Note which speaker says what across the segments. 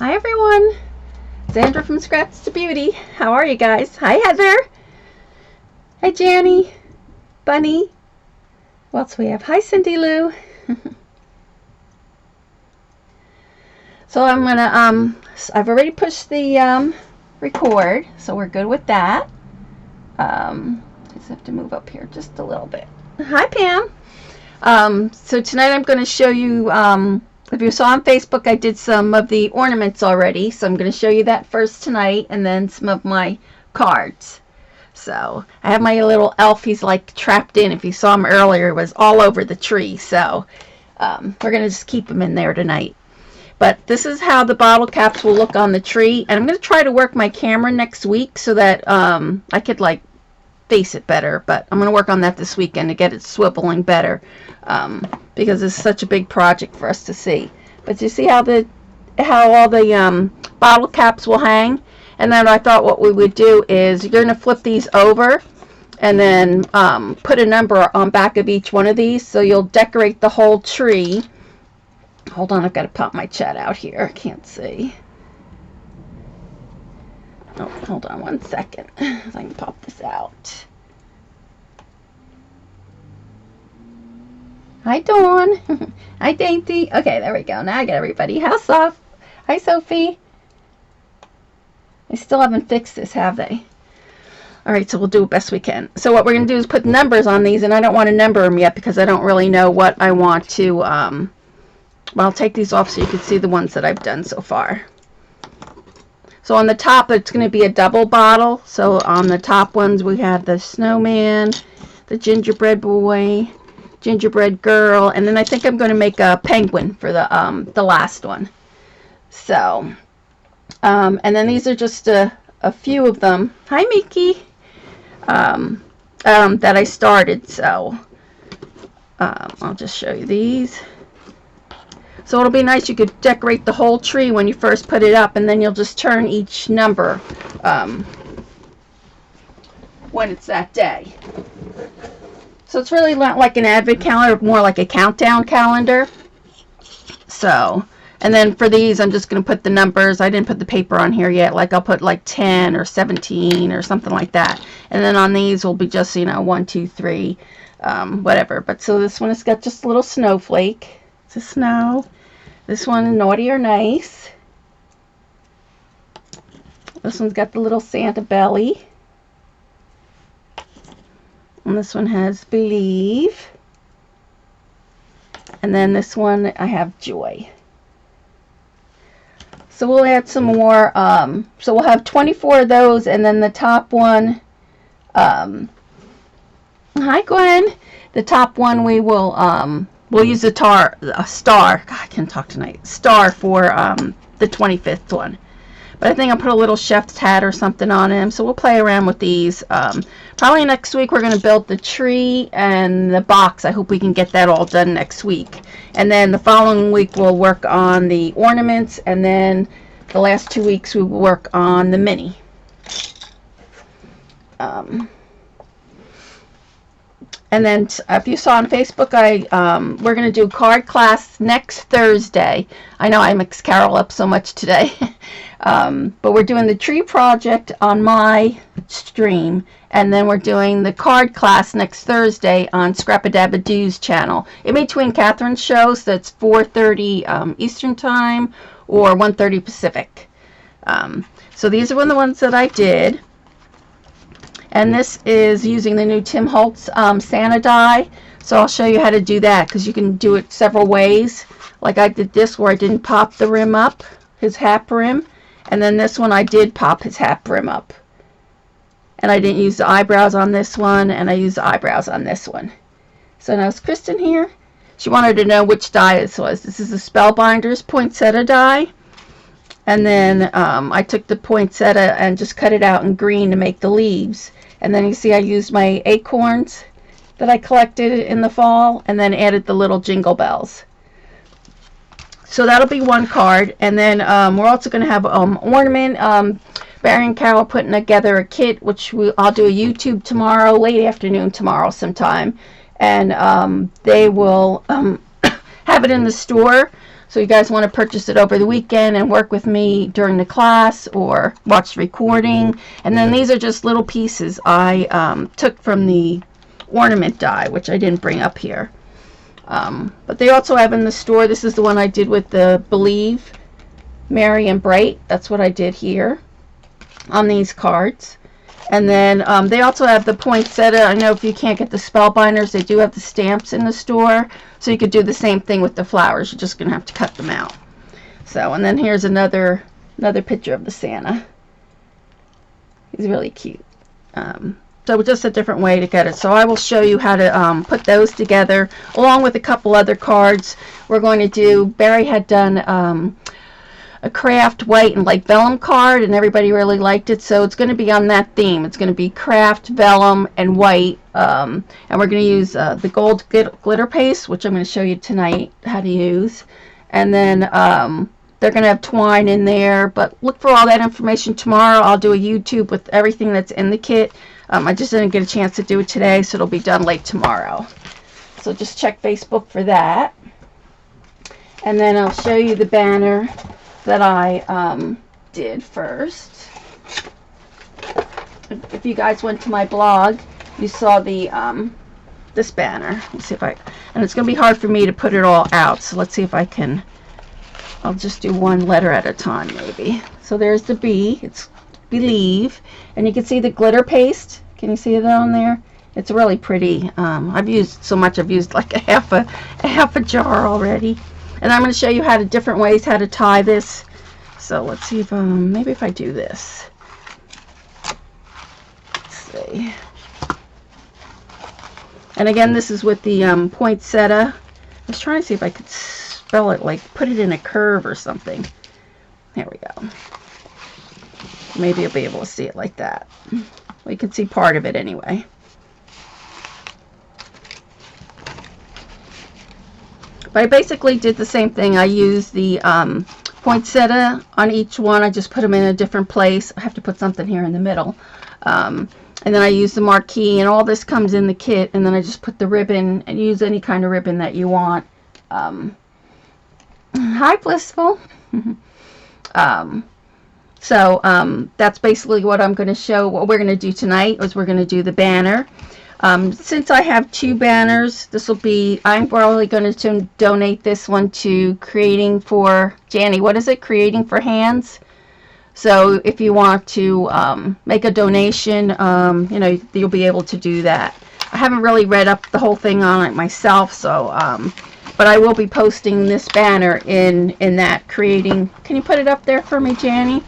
Speaker 1: Hi everyone, Sandra from Scraps to Beauty. How are you guys? Hi Heather. Hi Janny. Bunny. What else we have? Hi Cindy Lou. So I'm gonna I've already pushed the record, so we're good with that. Just have to move up here just a little bit. Hi Pam. So tonight I'm going to show you, if you saw on Facebook, I did some of the ornaments already. So I'm going to show you that first tonight, and then some of my cards. So I have my little elf. He's like trapped in. If you saw him earlier, it was all over the tree. So we're going to just keep him in there tonight. But this is how the bottle caps will look on the tree. And I'm going to try to work my camera next week so that I could like face it better, but I'm going to work on that this weekend to get it swiveling better, because it's such a big project for us to see. But you see how all the bottle caps will hang, and then I thought what we would do is you're going to flip these over and then put a number on back of each one of these, so you'll decorate the whole tree. Hold on, I've got to pop my chat out here. I can't see. Oh, hold on one second. I can pop this out. Hi, Dawn. Hi, Dainty. Okay, there we go. Now I get everybody. How's Sof? Hi, Sophie. They still haven't fixed this, have they? All right, so we'll do the best we can. So what we're going to do is put numbers on these, and I don't want to number them yet because I don't really know what I want to... well, I'll take these off so you can see the ones that I've done so far. So on the top, it's going to be a double bottle. So on the top ones, we have the snowman, the gingerbread boy, gingerbread girl, and then I think I'm going to make a penguin for the last one. So, and then these are just a few of them. Hi, Mickey. That I started. So I'll just show you these. So it'll be nice. You could decorate the whole tree when you first put it up, and then you'll just turn each number when it's that day. So it's really not like an advent calendar, more like a countdown calendar. So, and then for these, I'm just going to put the numbers. I didn't put the paper on here yet. Like I'll put like 10 or 17 or something like that. And then on these will be just, 1, 2, 3, whatever. But so this one has got just a little snowflake. It's a snow. This one, naughty or nice. This one's got the little Santa belly. And this one has believe. And then this one, I have joy. So we'll add some more. So we'll have 24 of those, and then the top one. Hi, Gwen. The top one we will we'll use a star. God, I can't talk tonight. Star for the 25th one. But I think I'll put a little chef's hat or something on him. So we'll play around with these. Probably next week we're going to build the tree and the box. I hope we can get that all done next week. And then the following week we'll work on the ornaments. And then the last 2 weeks we will work on the mini. And then if you saw on Facebook, we're going to do card class next Thursday. I know I mixed Carol up so much today. But we're doing the tree project on my stream. And then we're doing the card class next Thursday on Scrap-a-Dab-a-Doo's channel. In between Catherine's shows, that's 4:30 Eastern Time or 1:30 Pacific. So these are the ones that I did. And this is using the new Tim Holtz Santa die. So I'll show you how to do that, because you can do it several ways. Like I did this where I didn't pop the rim up, his hat brim. And then this one I did pop his hat brim up. And I didn't use the eyebrows on this one, and I used the eyebrows on this one. So now is Kristen here? She wanted to know which die this was. This is the Spellbinders poinsettia die. And then I took the poinsettia and just cut it out in green to make the leaves. And then you see I used my acorns that I collected in the fall, and then added the little jingle bells. So that'll be one card. And then we're also going to have ornament. Barry and Carol putting together a kit, which I'll do a YouTube tomorrow, late afternoon tomorrow sometime. And they will have it in the store. So you guys want to purchase it over the weekend and work with me during the class or watch the recording. And then these are just little pieces I took from the ornament die, which I didn't bring up here. But they also have in the store, this is the one I did with the Believe, Merry and Bright. That's what I did here on these cards. And then they also have the poinsettia. I know if you can't get the spellbinders, they do have the stamps in the store. So you could do the same thing with the flowers. You're just going to have to cut them out. So, and then here's another picture of the Santa. He's really cute. So just a different way to get it. So I will show you how to put those together along with a couple other cards. We're going to do, Barry had done a craft white and like vellum card, and everybody really liked it, so it's going to be on that theme. It's going to be craft, vellum, and white, and we're going to use the gold glitter paste, which I'm going to show you tonight how to use. And then they're going to have twine in there, but look for all that information tomorrow. I'll do a YouTube with everything that's in the kit. I just didn't get a chance to do it today, so it'll be done late tomorrow. So just check Facebook for that. And then I'll show you the banner that I did first. If you guys went to my blog, you saw the this banner. Let's see if I, and it's going to be hard for me to put it all out, so let's see if I can. I'll just do one letter at a time maybe. So there's the B, it's Believe, and you can see the glitter paste. Can you see it on there? It's really pretty. I've used so much, I've used like a half a jar already. And I'm going to show you how to different ways how to tie this. So let's see if maybe if I do this. Let's see. And again, this is with the poinsettia. I was trying to see if I could spell it, like put it in a curve or something. There we go. Maybe you'll be able to see it like that. We can see part of it anyway. But I basically did the same thing. I used the poinsettia on each one. I just put them in a different place. I have to put something here in the middle. And then I used the marquee, and all this comes in the kit. And then I just put the ribbon, and use any kind of ribbon that you want. Hi, Blissful. So that's basically what I'm going to show. What we're going to do tonight is we're going to do the banner. Since I have two banners, this will be, I'm probably going to donate this one to Creating for, Janny, what is it? Creating for Hands. So if you want to make a donation, you know, you'll be able to do that. I haven't really read up the whole thing on it myself, so, but I will be posting this banner in that Creating. Can you put it up there for me, Janny?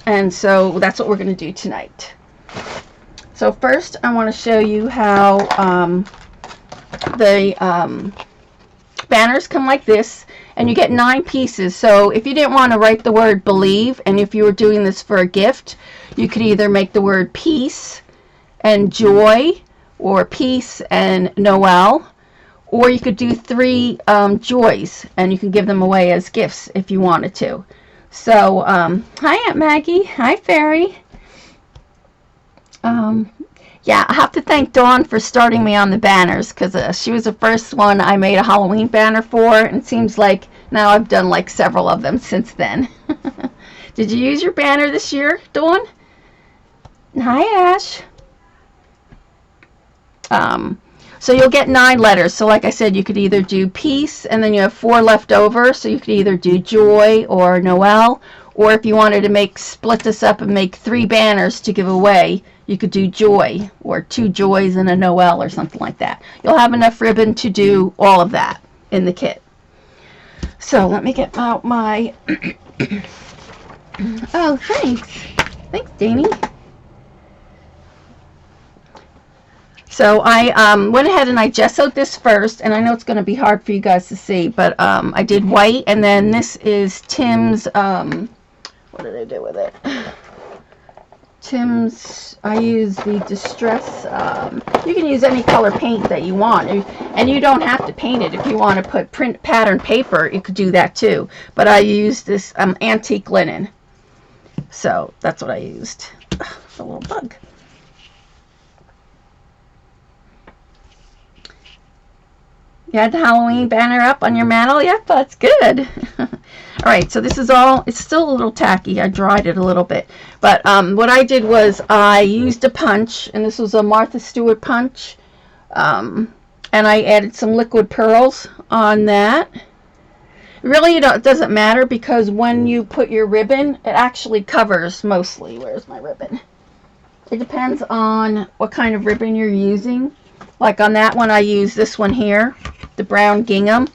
Speaker 1: And so that's what we're going to do tonight. So first I want to show you how the banners come like this, and you get 9 pieces. So if you didn't want to write the word Believe, and if you were doing this for a gift, you could either make the word peace and joy, or peace and Noel, or you could do 3 joys, and you can give them away as gifts if you wanted to. So, hi Aunt Maggie, hi Fairy. Yeah, I have to thank Dawn for starting me on the banners, because she was the first one I made a Halloween banner for, and it seems like now I've done like several of them since then. Did you use your banner this year, Dawn? Hi Ash. So you'll get 9 letters. So like I said, you could either do peace, and then you have 4 left over. So you could either do joy or Noel, or if you wanted to split this up and make 3 banners to give away, you could do joy, or 2 joys and a Noel, or something like that. You'll have enough ribbon to do all of that in the kit. So let me get out my oh, thanks Danny. So I went ahead and I gessoed this first, and I know it's going to be hard for you guys to see, but I did white, and then this is Tim's, what did I do with it? Tim's, I use the Distress, you can use any color paint that you want, and you don't have to paint it. If you want to put print pattern paper, you could do that too, but I used this antique linen, so that's what I used. It's a little bug. You had the Halloween banner up on your mantle? Yep, that's good. Alright, so this is all, it's still a little tacky. I dried it a little bit. But what I did was I used a punch, and this was a Martha Stewart punch. And I added some liquid pearls on that. Really, it doesn't matter because when you put your ribbon, it actually covers mostly. Where's my ribbon? It depends on what kind of ribbon you're using. Like on that one, I use this one here, the brown gingham.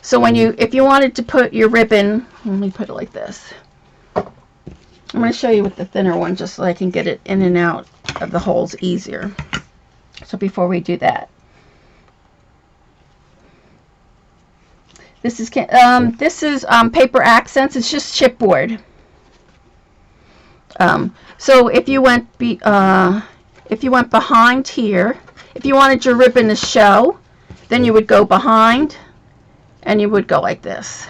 Speaker 1: So when if you wanted to put your ribbon, let me put it like this. I'm going to show you with the thinner one just so I can get it in and out of the holes easier. So before we do that. This is paper accents. It's just chipboard. So if you went behind here, if you wanted your ribbon to show, then you would go behind, and you would go like this.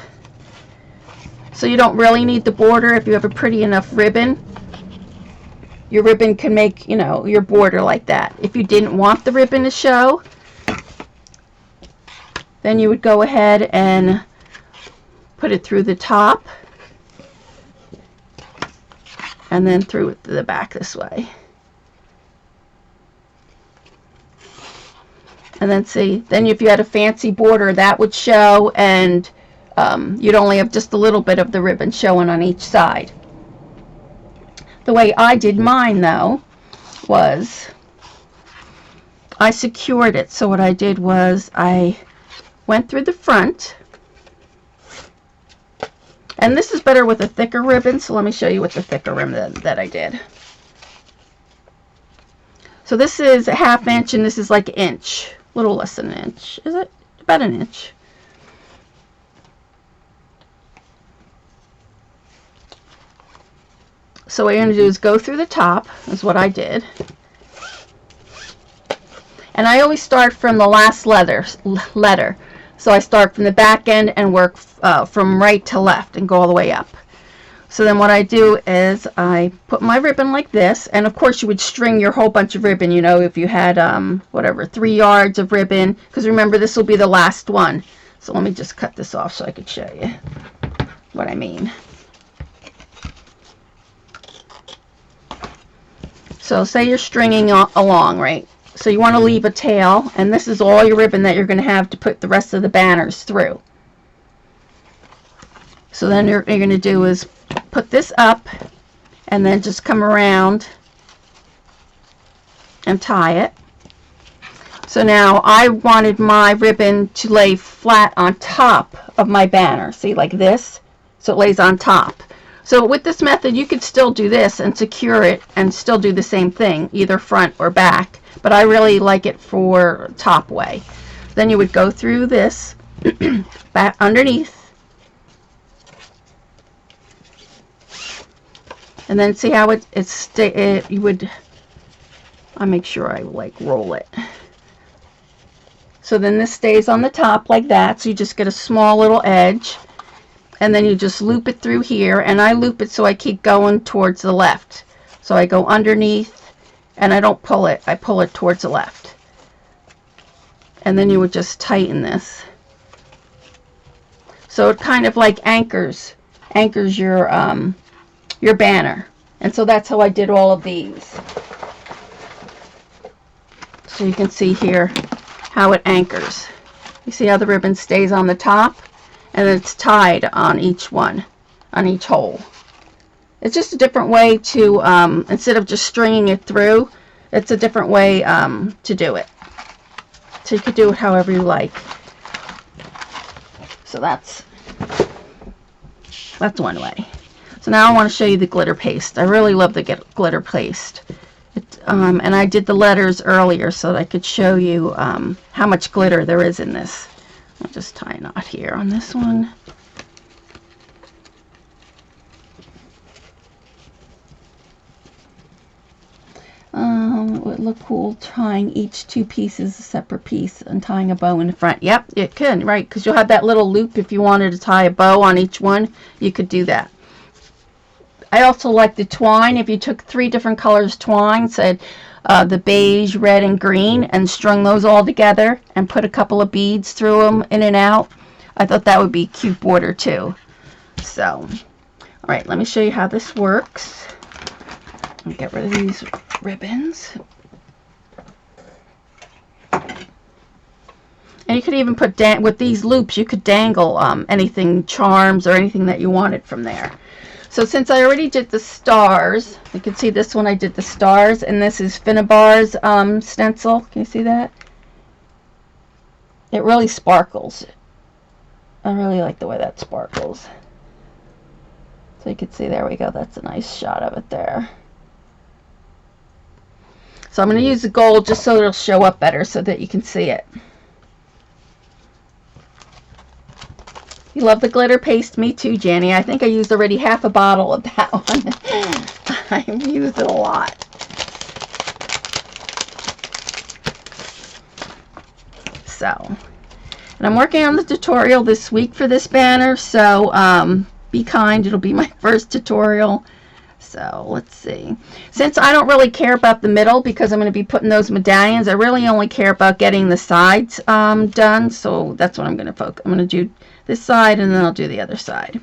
Speaker 1: So you don't really need the border. If you have a pretty enough ribbon, your ribbon can make, you know, your border like that. If you didn't want the ribbon to show, then you would go ahead and put it through the top and then through it to the back this way. And then see, then if you had a fancy border, that would show, and you'd only have just a little bit of the ribbon showing on each side. The way I did mine, though, was I secured it. So what I did was I went through the front, and this is better with a thicker ribbon, so let me show you with the thicker ribbon that I did. So this is a 1/2 inch, and this is like an inch, a little less than an inch. Is it? About an inch. So what you're going to do is go through the top, is what I did. And I always start from the last letter. So I start from the back end and work from right to left and go all the way up. So then what I do is I put my ribbon like this, and of course you would string your whole bunch of ribbon, you know, if you had whatever, 3 yards of ribbon, because remember this will be the last one. So let me just cut this off so I could show you what I mean. So say you're stringing along, right? So you want to leave a tail, and this is all your ribbon that you're going to have to put the rest of the banners through. So then you're going to do is put this up, and then just come around and tie it. So now I wanted my ribbon to lay flat on top of my banner. See, like this? So it lays on top. So with this method, you could still do this and secure it and still do the same thing, either front or back. But I really like it for top way. Then you would go through this, back underneath, and then see how you would, I'll make sure I like roll it. So then this stays on the top like that, so you just get a small little edge, and then you just loop it through here, and I loop it so I keep going towards the left. So I go underneath, and I don't pull it, I pull it towards the left. And then you would just tighten this. So it kind of like anchors your banner. And so that's how I did all of these. So you can see here how it anchors. You see how the ribbon stays on the top, and it's tied on each one, on each hole. It's just a different way to, instead of just stringing it through, it's a different way to do it. So you could do it however you like. So that's one way. So now I want to show you the glitter paste. I really love the glitter paste. And I did the letters earlier so that I could show you how much glitter there is in this. I'll just tie a knot here on this one. It would look cool tying each 2 pieces a separate piece and tying a bow in the front. Yep, it could, right? Because you'll have that little loop. If you wanted to tie a bow on each one, you could do that. I also like the twine. If you took 3 different colors twine, said the beige, red, and green, and strung those all together and put a couple of beads through them in and out. I thought that would be cute border too. So, all right, let me show you how this works. Let me get rid of these ribbons. And you could even put, with these loops, you could dangle anything, charms or anything that you wanted from there. So since I already did the stars, you can see this one I did the stars, and this is Finnabar's stencil. Can you see that? It really sparkles. I really like the way that sparkles. So you can see, there we go. That's a nice shot of it there. So I'm going to use the gold just so it'll show up better so that you can see it. You love the glitter paste? Me too, Janny. I think I used already half a bottle of that one. I've used it a lot. So, and I'm working on the tutorial this week for this banner, so be kind. It'll be my first tutorial. So let's see. Since I don't really care about the middle because I'm going to be putting those medallions, I really only care about getting the sides done. So that's what I'm going to focus. I'm going to do this side and then I'll do the other side.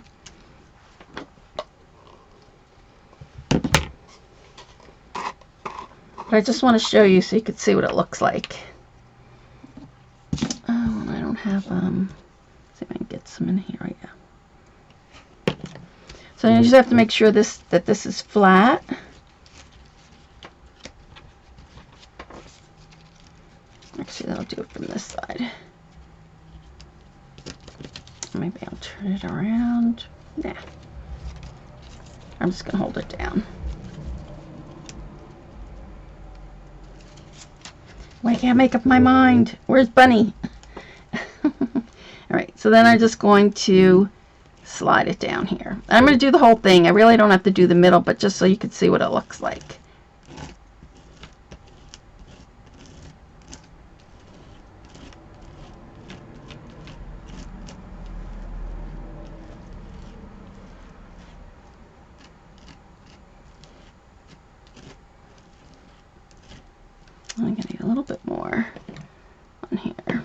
Speaker 1: But I just want to show you so you can see what it looks like. Oh, and I don't have, see if I can get some in here. Yeah. So you just have to make sure that this is flat. Actually, that'll do it from this side. Maybe I'll turn it around. Nah. I'm just going to hold it down. Well, I can't make up my mind. Where's Bunny? Alright, so then I'm just going to slide it down here. I'm going to do the whole thing. I really don't have to do the middle, but just so you can see what it looks like. I'm going to need a little bit more on here.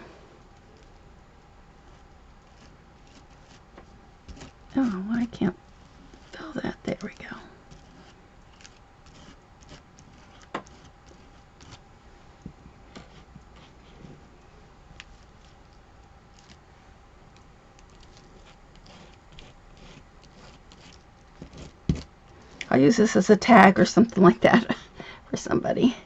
Speaker 1: Oh, I can't fill that. There we go. I'll use this as a tag or something like that for somebody.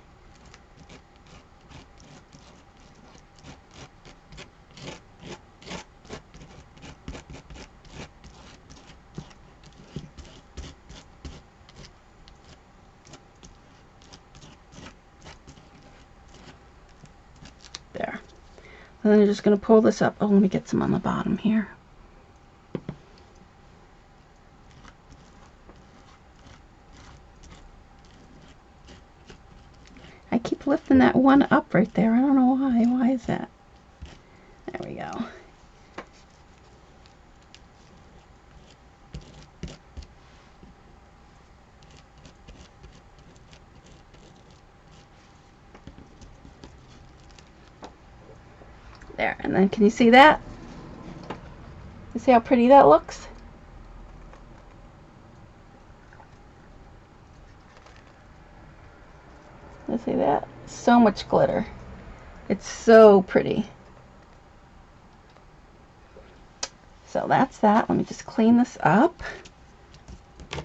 Speaker 1: There. And then you're just going to pull this up. Oh, let me get some on the bottom here. I keep lifting that one up right there. I don't know why. Why is that? There we go. There, and then can you see that? You see how pretty that looks? You see that? So much glitter. It's so pretty. So that's that. Let me just clean this up. I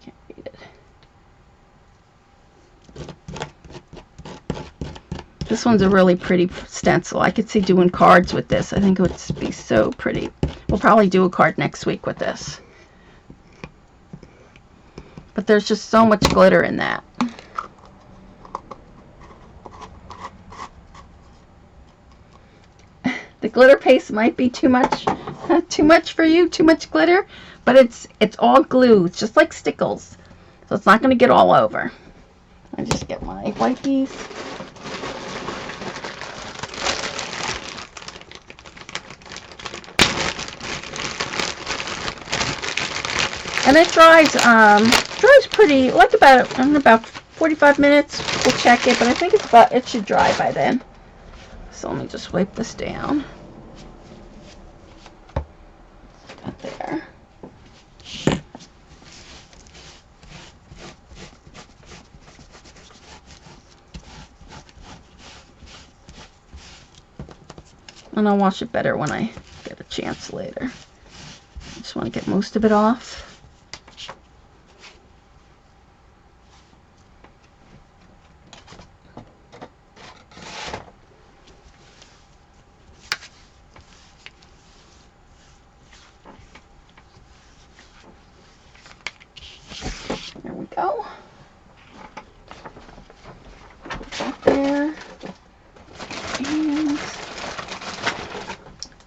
Speaker 1: can't read it. This one's a really pretty stencil. I could see doing cards with this. I think it would be so pretty. We'll probably do a card next week with this. But there's just so much glitter in that. The glitter paste might be too much for you, too much glitter, but it's all glue. It's just like stickles. So it's not going to get all over. I just get my wipies. And it dries pretty, like about 45 minutes. We'll check it, but I think it should dry by then. So let me just wipe this down. Got there. And I'll wash it better when I get a chance later. I just want to get most of it off. There we go. Put that there. And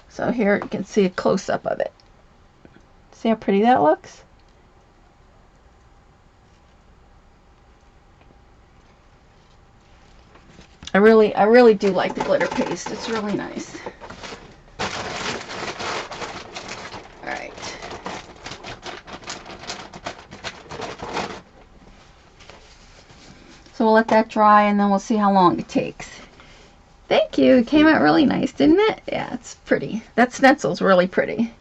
Speaker 1: so here you can see a close-up of it. See how pretty that looks? I really do like the glitter paste. It's really nice. Alright. So we'll let that dry and then we'll see how long it takes. Thank you. It came out really nice, didn't it? Yeah, it's pretty. That Schnitzel's really pretty.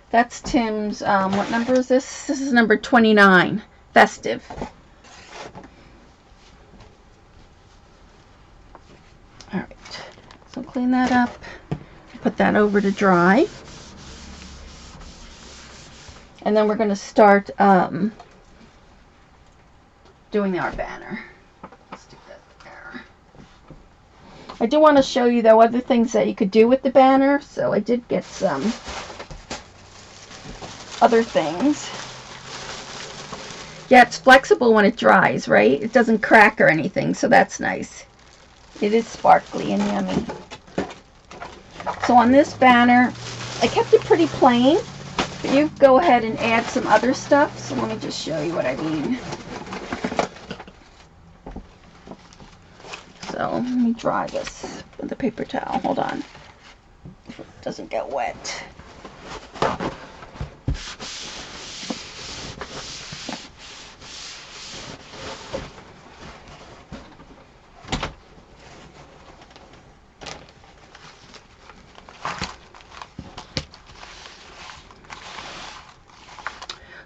Speaker 1: That's Tim's, what number is this? This is number 29. Festive. Alright. So clean that up. Put that over to dry. And then we're going to start doing our banner. Let's do that there. I do want to show you, though, other things that you could do with the banner. So I did get some other things. Yeah, it's flexible when it dries, right? It doesn't crack or anything, so that's nice. It is sparkly and yummy. So on this banner, I kept it pretty plain, but you go ahead and add some other stuff. So let me just show you what I mean. So let me dry this with a paper towel. Hold on. It doesn't get wet.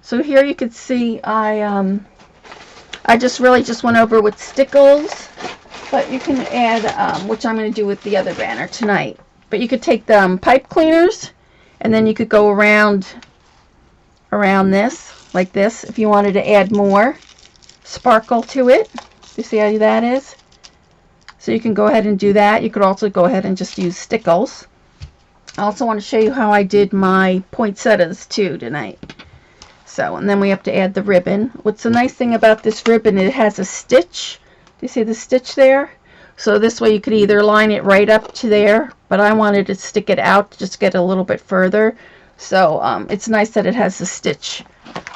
Speaker 1: So here you can see I just really went over with stickles, but you can add, which I'm going to do with the other banner tonight. But you could take the pipe cleaners, and then you could go around this, like this, if you wanted to add more sparkle to it. You see how that is? So you can go ahead and do that. You could also go ahead and just use stickles. I also want to show you how I did my poinsettias too tonight. So, and then we have to add the ribbon. What's the nice thing about this ribbon, it has a stitch. Do you see the stitch there? So this way you could either line it right up to there, but I wanted to stick it out to just get a little bit further. So it's nice that it has a stitch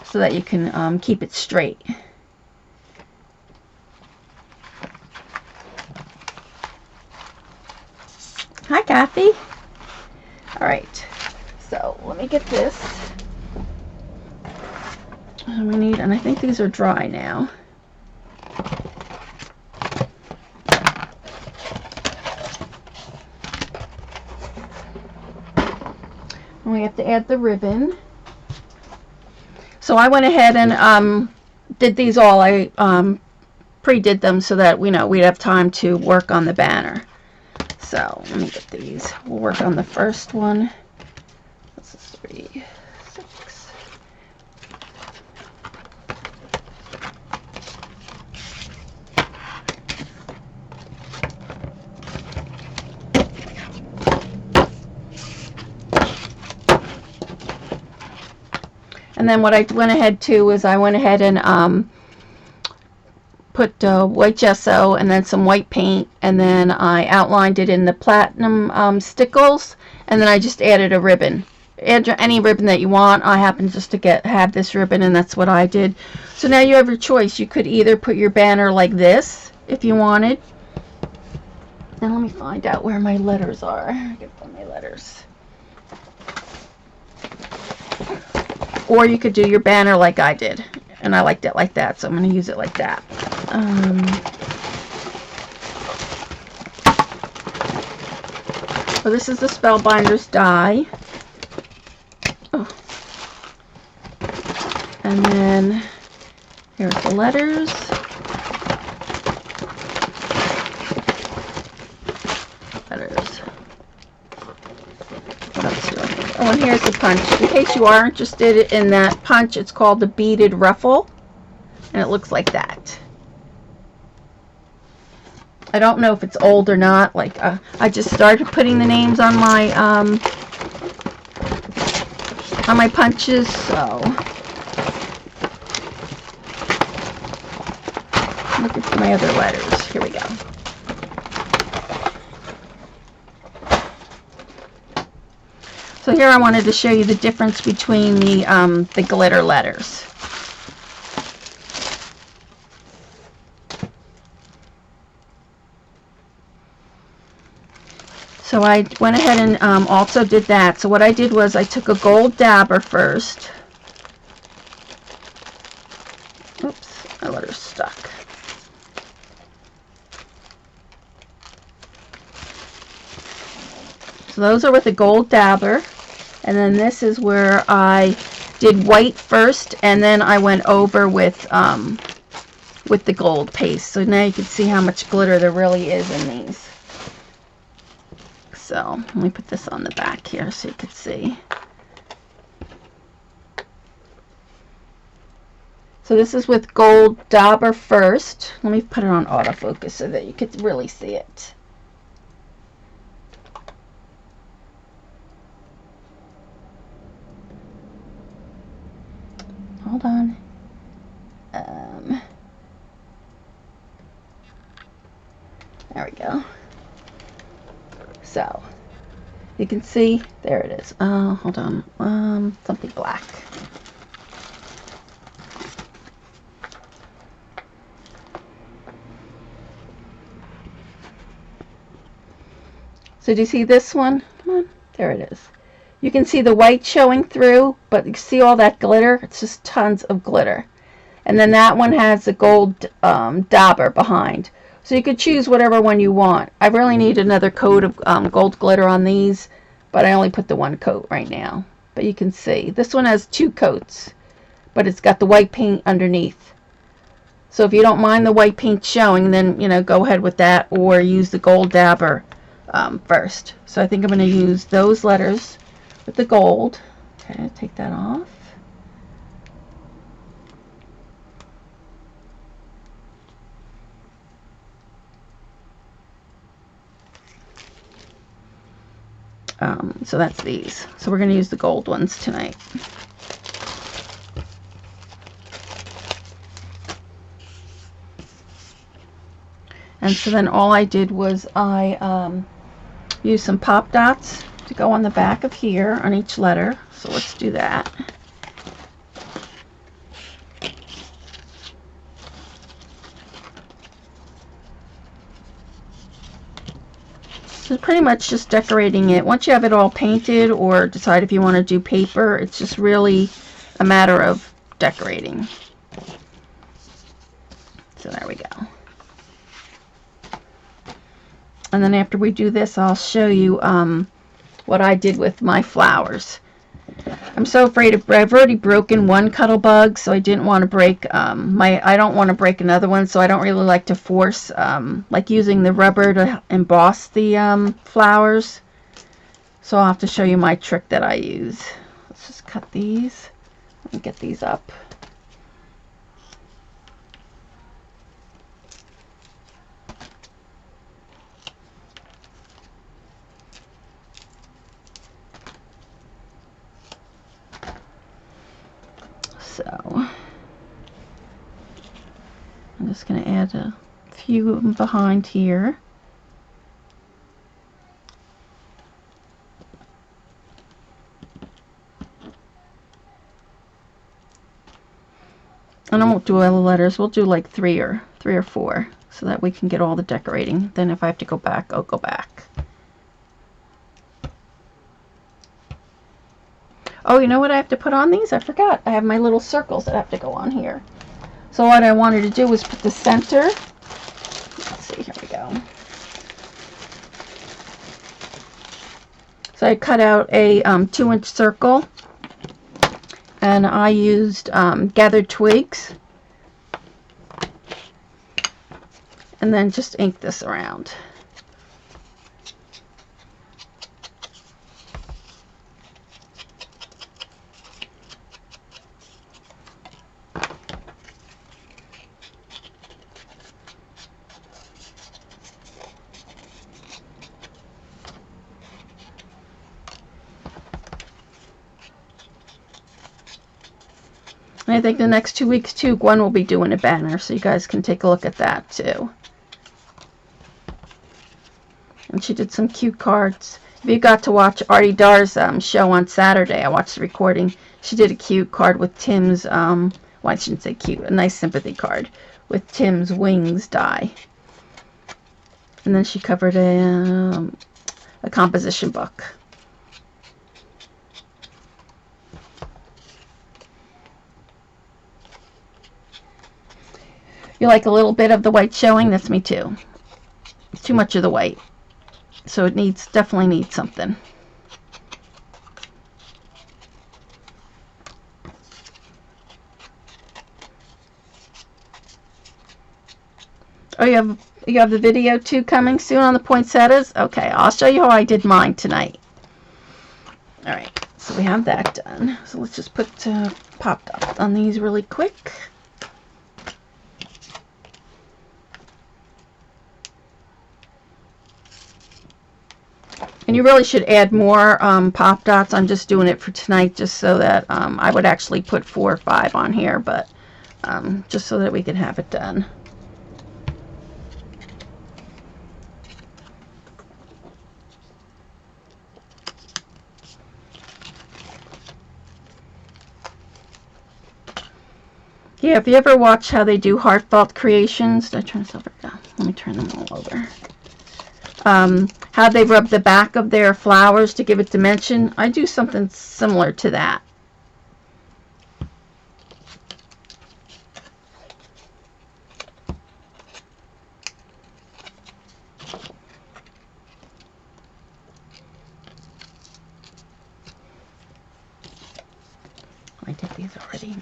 Speaker 1: so that you can keep it straight. Hi, Kathy. All right, so let me get this. We need, and I think these are dry now. And we have to add the ribbon. So I went ahead and did these all. I pre-did them so that we'd have time to work on the banner. So let me get these. We'll work on the first one. This is 3, 6. And then what I went ahead to is I went ahead and put white gesso and then some white paint, and then I outlined it in the platinum stickles, and then I just added a ribbon. Add any ribbon that you want. I happen just to have this ribbon, and that's what I did. So now you have your choice. You could either put your banner like this if you wanted. And let me find out where my letters are. I can find my letters. Or you could do your banner like I did, and I liked it like that, so I'm going to use it like that. So this is the Spellbinders die. Oh. And then here's the letters. Letters. What else do I have? Oh, and here's the punch. In case you are interested in that punch, it's called the Beaded Ruffle. And it looks like that. I don't know if it's old or not. Like I just started putting the names on my punches, so looking for my other letters. Here we go. So here I wanted to show you the difference between the glitter letters. So I went ahead and also did that. So what I did was I took a gold dabber first. Oops, my letter's stuck. So those are with a gold dabber. And then this is where I did white first, and then I went over with the gold paste. So now you can see how much glitter there really is in these. So let me put this on the back here so you can see. So this is with gold dauber first. Let me put it on autofocus so that you could really see it. Hold on. There we go. So you can see, there it is. Oh, hold on. Something black. So do you see this one? Come on. There it is. You can see the white showing through, but you see all that glitter? It's just tons of glitter. And then that one has the gold dauber behind. So you could choose whatever one you want. I really need another coat of gold glitter on these, but I only put the one coat right now. But you can see, this one has 2 coats, but it's got the white paint underneath. So if you don't mind the white paint showing, then, you know, go ahead with that, or use the gold dauber first. So I think I'm going to use those letters with the gold. Okay, take that off. So that's these. So we're going to use the gold ones tonight. And so then all I did was I used some pop dots to go on the back of here on each letter. So let's do that. So pretty much just decorating it. Once you have it all painted or decide if you want to do paper, it's just really a matter of decorating. So there we go. And then after we do this, I'll show you what I did with my flowers. I'm so afraid I've already broken one Cuttlebug, so I didn't want to break I don't want to break another one, so I don't really like to force like using the rubber to emboss the flowers. So I'll have to show you my trick that I use. Let's just cut these and get these up. So I'm just going to add a few of them behind here. And I won't do all the letters. We'll do like three or 4 so that we can get all the decorating. Then if I have to go back, I'll go back. Oh, you know what I have to put on these? I forgot. I have my little circles that have to go on here. So what I wanted to do was put the center. Let's see, here we go. So I cut out a 2-inch circle, and I used gathered twigs, and then just ink this around. And I think the next 2 weeks too, Gwen will be doing a banner, so you guys can take a look at that too. And she did some cute cards. If you got to watch Artie Dar's show on Saturday, I watched the recording. She did a cute card with Tim's, well, I shouldn't say cute, a nice sympathy card with Tim's wings die. And then she covered a composition book. You like a little bit of the white showing? That's me too. It's too much of the white. So it definitely needs something. Oh, you have the video too coming soon on the poinsettias? Okay, I'll show you how I did mine tonight. Alright, so we have that done. So let's just put pop dots on these really quick. And you really should add more pop dots. I'm just doing it for tonight just so that I would actually put 4 or 5 on here, but just so that we could have it done. Yeah, if you ever watch how they do Heartfelt Creations, did I turn this over? No, let me turn them all over. How they rub the back of their flowers to give it dimension. I do something similar to that. I did these already.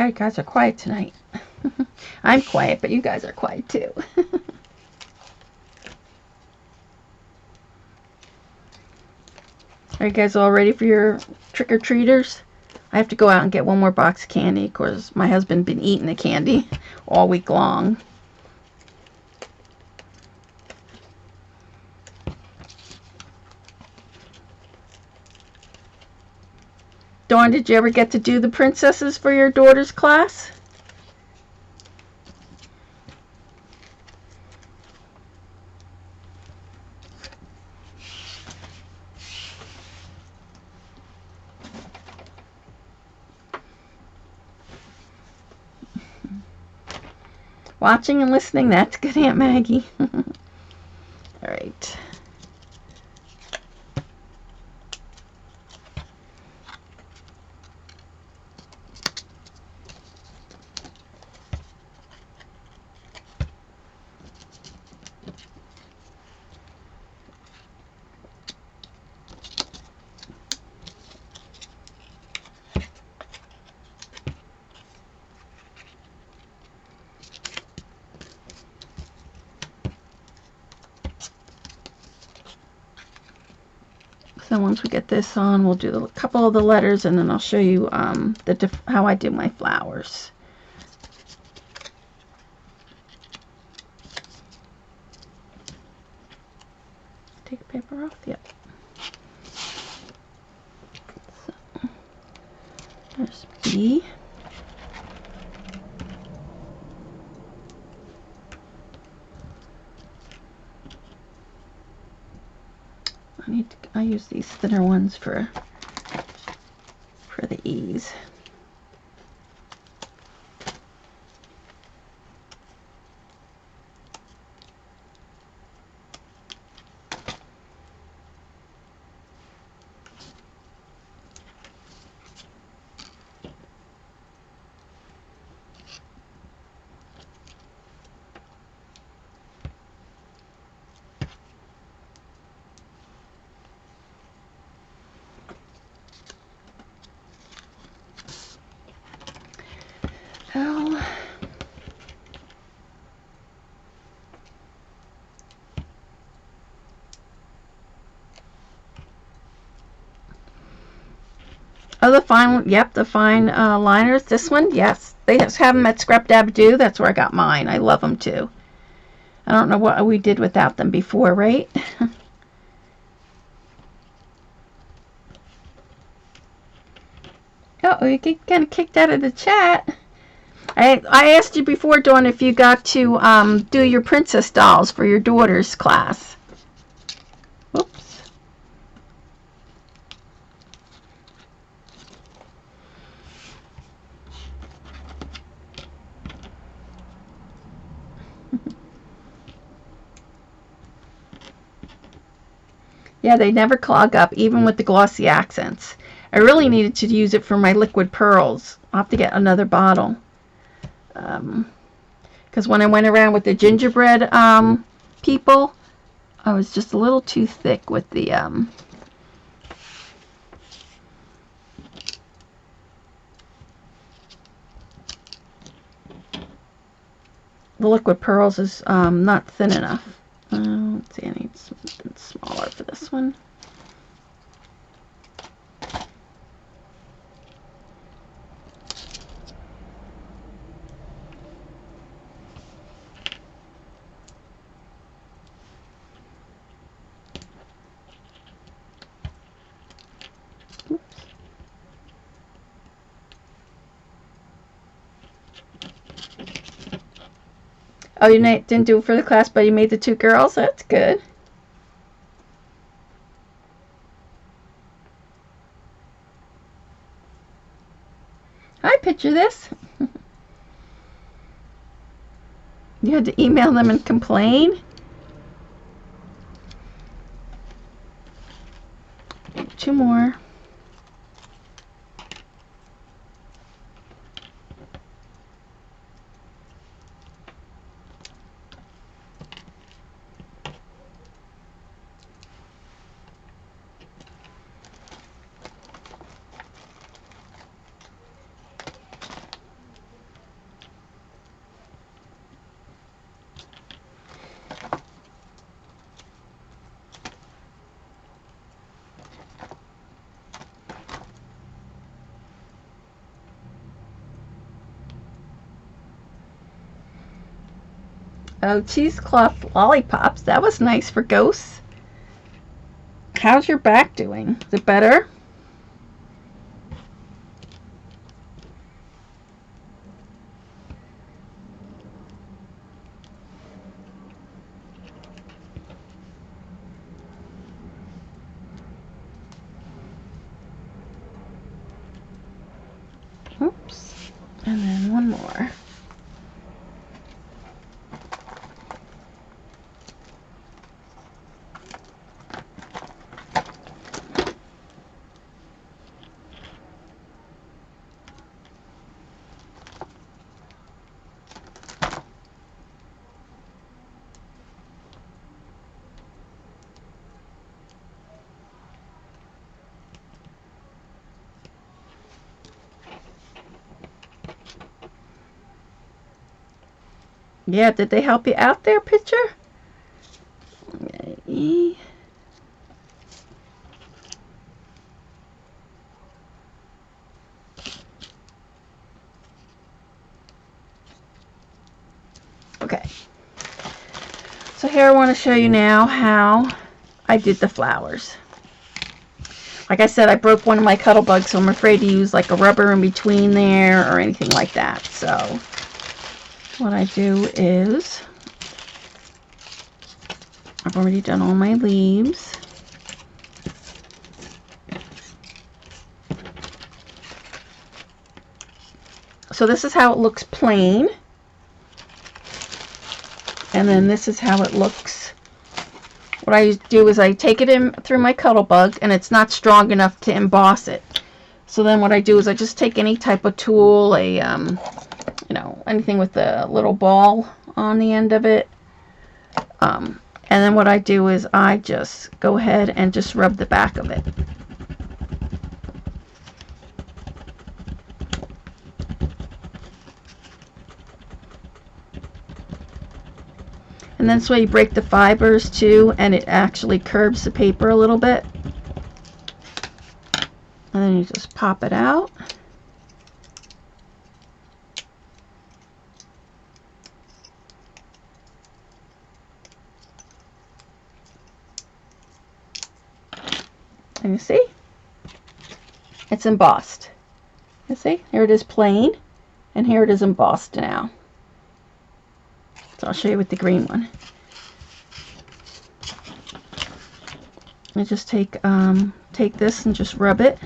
Speaker 1: You guys are quiet tonight. I'm quiet, but you guys are quiet too. Are you guys all ready for your trick-or-treaters? I have to go out and get one more box of candy because my husband's been eating the candy all week long. Dawn, did you ever get to do the princesses for your daughter's class? Watching and listening, that's good, Aunt Maggie. All right. So once we get this on, we'll do a couple of the letters, and then I'll show you how I do my flowers. Take the paper off? Yep. So, there's B. I use these thinner ones for the ease. Oh. Oh, the fine, yep, the fine liners. This one, yes. They have them at Scrap Dabadoo. That's where I got mine. I love them too. I don't know what we did without them before, right? Oh, you get kind of kicked out of the chat. I asked you before, Dawn, if you got to do your princess dolls for your daughter's class. Oops. Yeah, they never clog up, even with the glossy accents. I really needed to use it for my liquid pearls. I'll have to get another bottle. Because when I went around with the gingerbread people, I was just a little too thick with the liquid pearls is not thin enough. Let's see, I need something smaller for this one. Oh, you didn't do it for the class, but you made the two girls? That's good. I picture this. You had to email them and complain? Two more. Oh, cheesecloth lollipops. That was nice for ghosts. How's your back doing? Is it better? Oops. And then one more. Yeah, did they help you out there, picture? Okay. So here I want to show you now how I did the flowers. Like I said, I broke one of my Cuddlebugs, so I'm afraid to use like a rubber in between there or anything like that. So what I do is, I've already done all my leaves. So this is how it looks plain. And then this is how it looks. What I do is I take it in through my Cuttlebug, and it's not strong enough to emboss it. So then what I do is I just take any type of tool, you know, anything with a little ball on the end of it. And then what I do is I just go ahead and just rub the back of it. And then this way you break the fibers too, and it actually curves the paper a little bit. And then you just pop it out. And you see? It's embossed. You see? Here it is plain, and here it is embossed now. So I'll show you with the green one. I just take this and just rub it.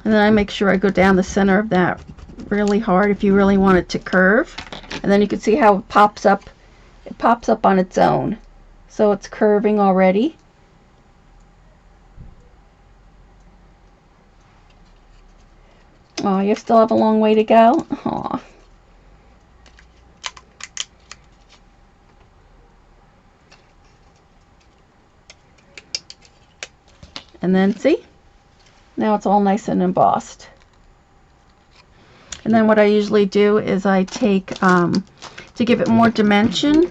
Speaker 1: And then I make sure I go down the center of that really hard if you really want it to curve. And then you can see how it pops up. It pops up on its own. So it's curving already. Oh, you still have a long way to go? Aw. And then see? Now it's all nice and embossed. And then what I usually do is I take, to give it more dimension,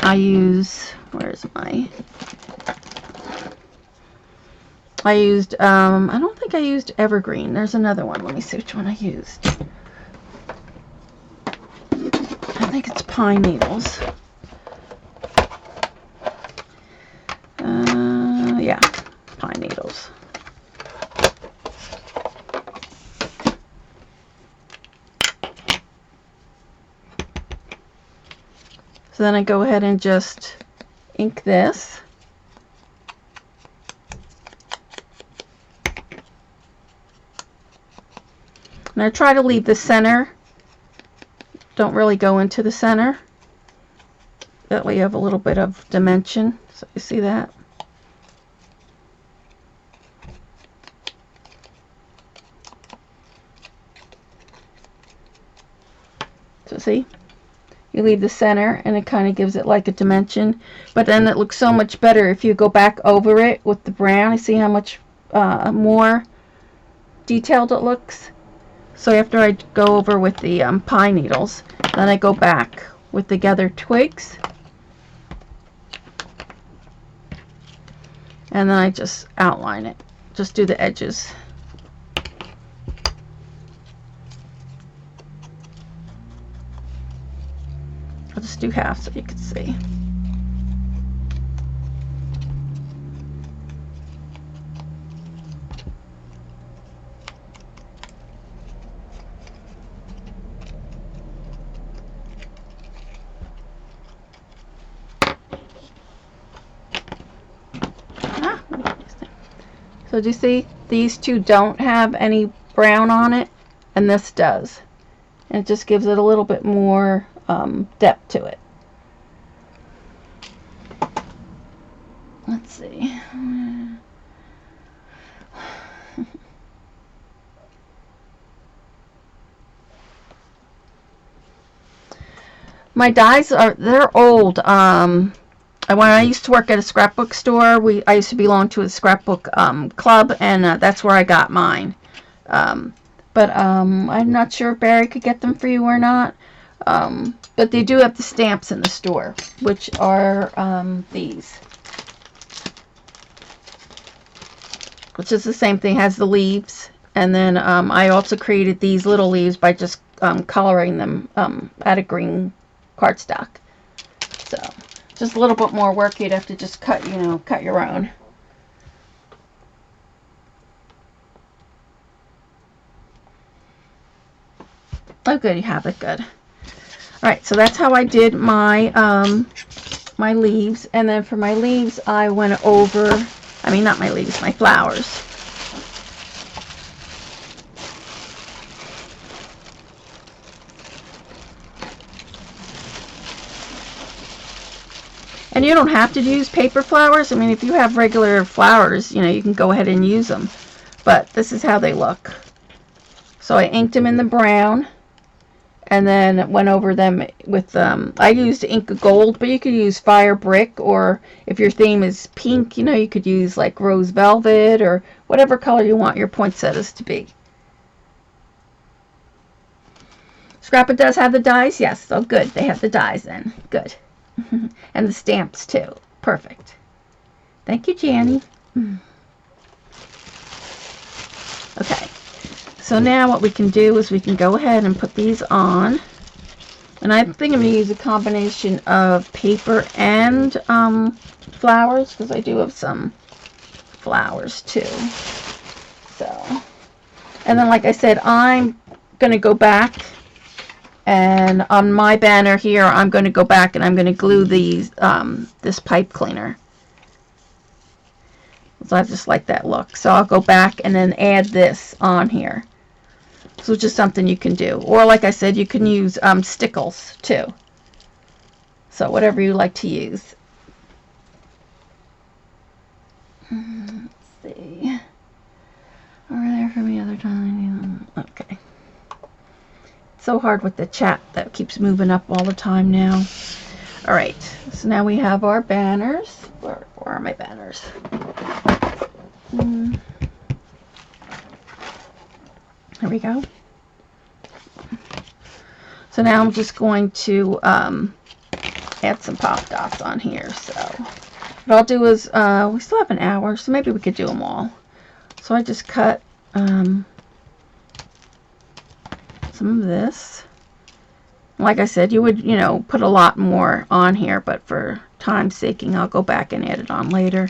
Speaker 1: I use, I used, I don't think I used Evergreen. There's another one. Let me see which one I used. I think it's Pine Needles. Yeah, Pine Needles. So then I go ahead and just ink this. And I try to leave the center. Don't really go into the center. That way you have a little bit of dimension. So you see that? So see? You leave the center and it kind of gives it like a dimension, but then it looks so much better if you go back over it with the brown. You see how much more detailed it looks? So after I go over with the pine needles, then I go back with the gathered twigs, and then I just outline it, just do the edges. I'll just do half so you can see. So do you see these two don't have any brown on it, and this does, and it just gives it a little bit more depth to it. Let's see. My dies they're old. When I used to work at a scrapbook store, I used to belong to a scrapbook club, and that's where I got mine. But I'm not sure if Barry could get them for you or not. But they do have the stamps in the store, which are these. Which is the same thing, has the leaves. And then I also created these little leaves by just coloring them out of green cardstock. So Just a little bit more work. You'd have to just cut, cut your own. Oh, good, you have it. Good. All right, so that's how I did my my leaves, and then for my leaves, I went over. I mean, not my leaves, my flowers. And you don't have to use paper flowers. I mean, if you have regular flowers, you can go ahead and use them. But this is how they look. So I inked them in the brown, and then went over them with, I used Ink Gold, but you could use Fire Brick, or if your theme is pink, you could use like Rose Velvet, or whatever color you want your poinsettias to be. Scrappa does have the dies? Yes. Oh, good. They have the dies then. Good. And the stamps, too. Perfect. Thank you, Janny. Okay. So now what we can do is we can go ahead and put these on. And I think I'm going to use a combination of paper and flowers, because I do have some flowers, too. So, and then like I said, I'm going to go back. And on my banner here, I'm going to go back and I'm going to glue these, this pipe cleaner. So I just like that look. So I'll go back and then add this on here. So it's just something you can do. Or like I said, you can use stickles too. So whatever you like to use. Let's see. Over there for me other time. Okay. So hard with the chat that keeps moving up all the time now. All right, so now we have our banners. Where are my banners? There we go. So now I'm just going to add some pop dots on here. So what I'll do is, we still have an hour, so maybe we could do them all. So I just cut some of this. Like I said, you would, put a lot more on here, but for time's sake, I'll go back and add it on later.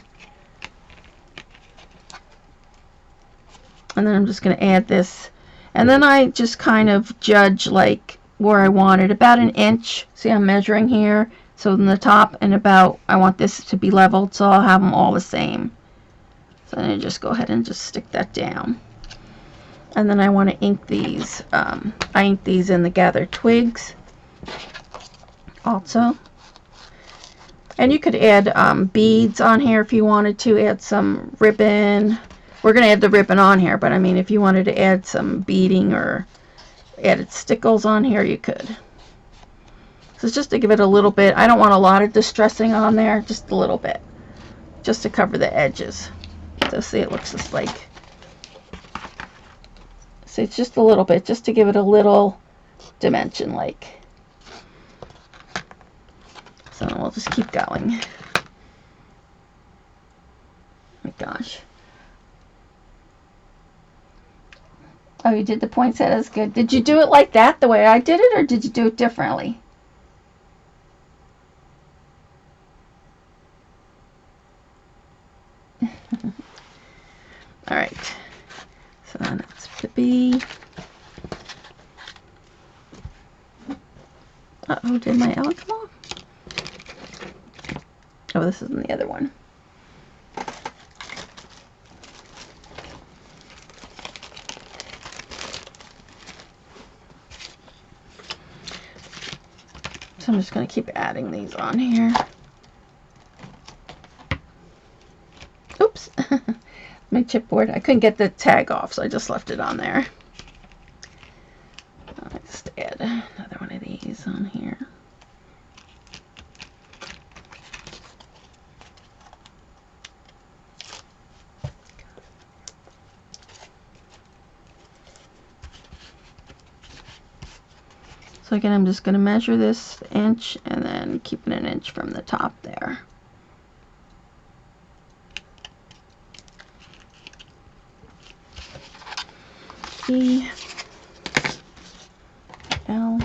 Speaker 1: And then I'm just going to add this. And then I just kind of judge like where I want it, about an inch. See, I'm measuring here. So in the top and about, I want this to be leveled, so I'll have them all the same. So then I just go ahead and just stick that down. And then I want to ink these. I ink these in the gathered twigs also. And you could add beads on here if you wanted to. Add some ribbon. We're going to add the ribbon on here, but I mean, if you wanted to add some beading or added stickles on here, you could. So it's just to give it a little bit. I don't want a lot of distressing on there, just a little bit. Just to cover the edges. So see, it looks just like... So it's just a little bit, just to give it a little dimension, like. So we'll just keep going. Oh my gosh. Oh, you did the poinsettias? Good. Did you do it like that, the way I did it, or did you do it differently? All right. So then that's Pippi. Uh-oh, did my L come off? Oh, this isn't the other one. So I'm just going to keep adding these on here. Oops. My chipboard. I couldn't get the tag off, so I just left it on there. I'll just add another one of these on here. So again, I'm just going to measure this inch and then keep it an inch from the top there. E, L,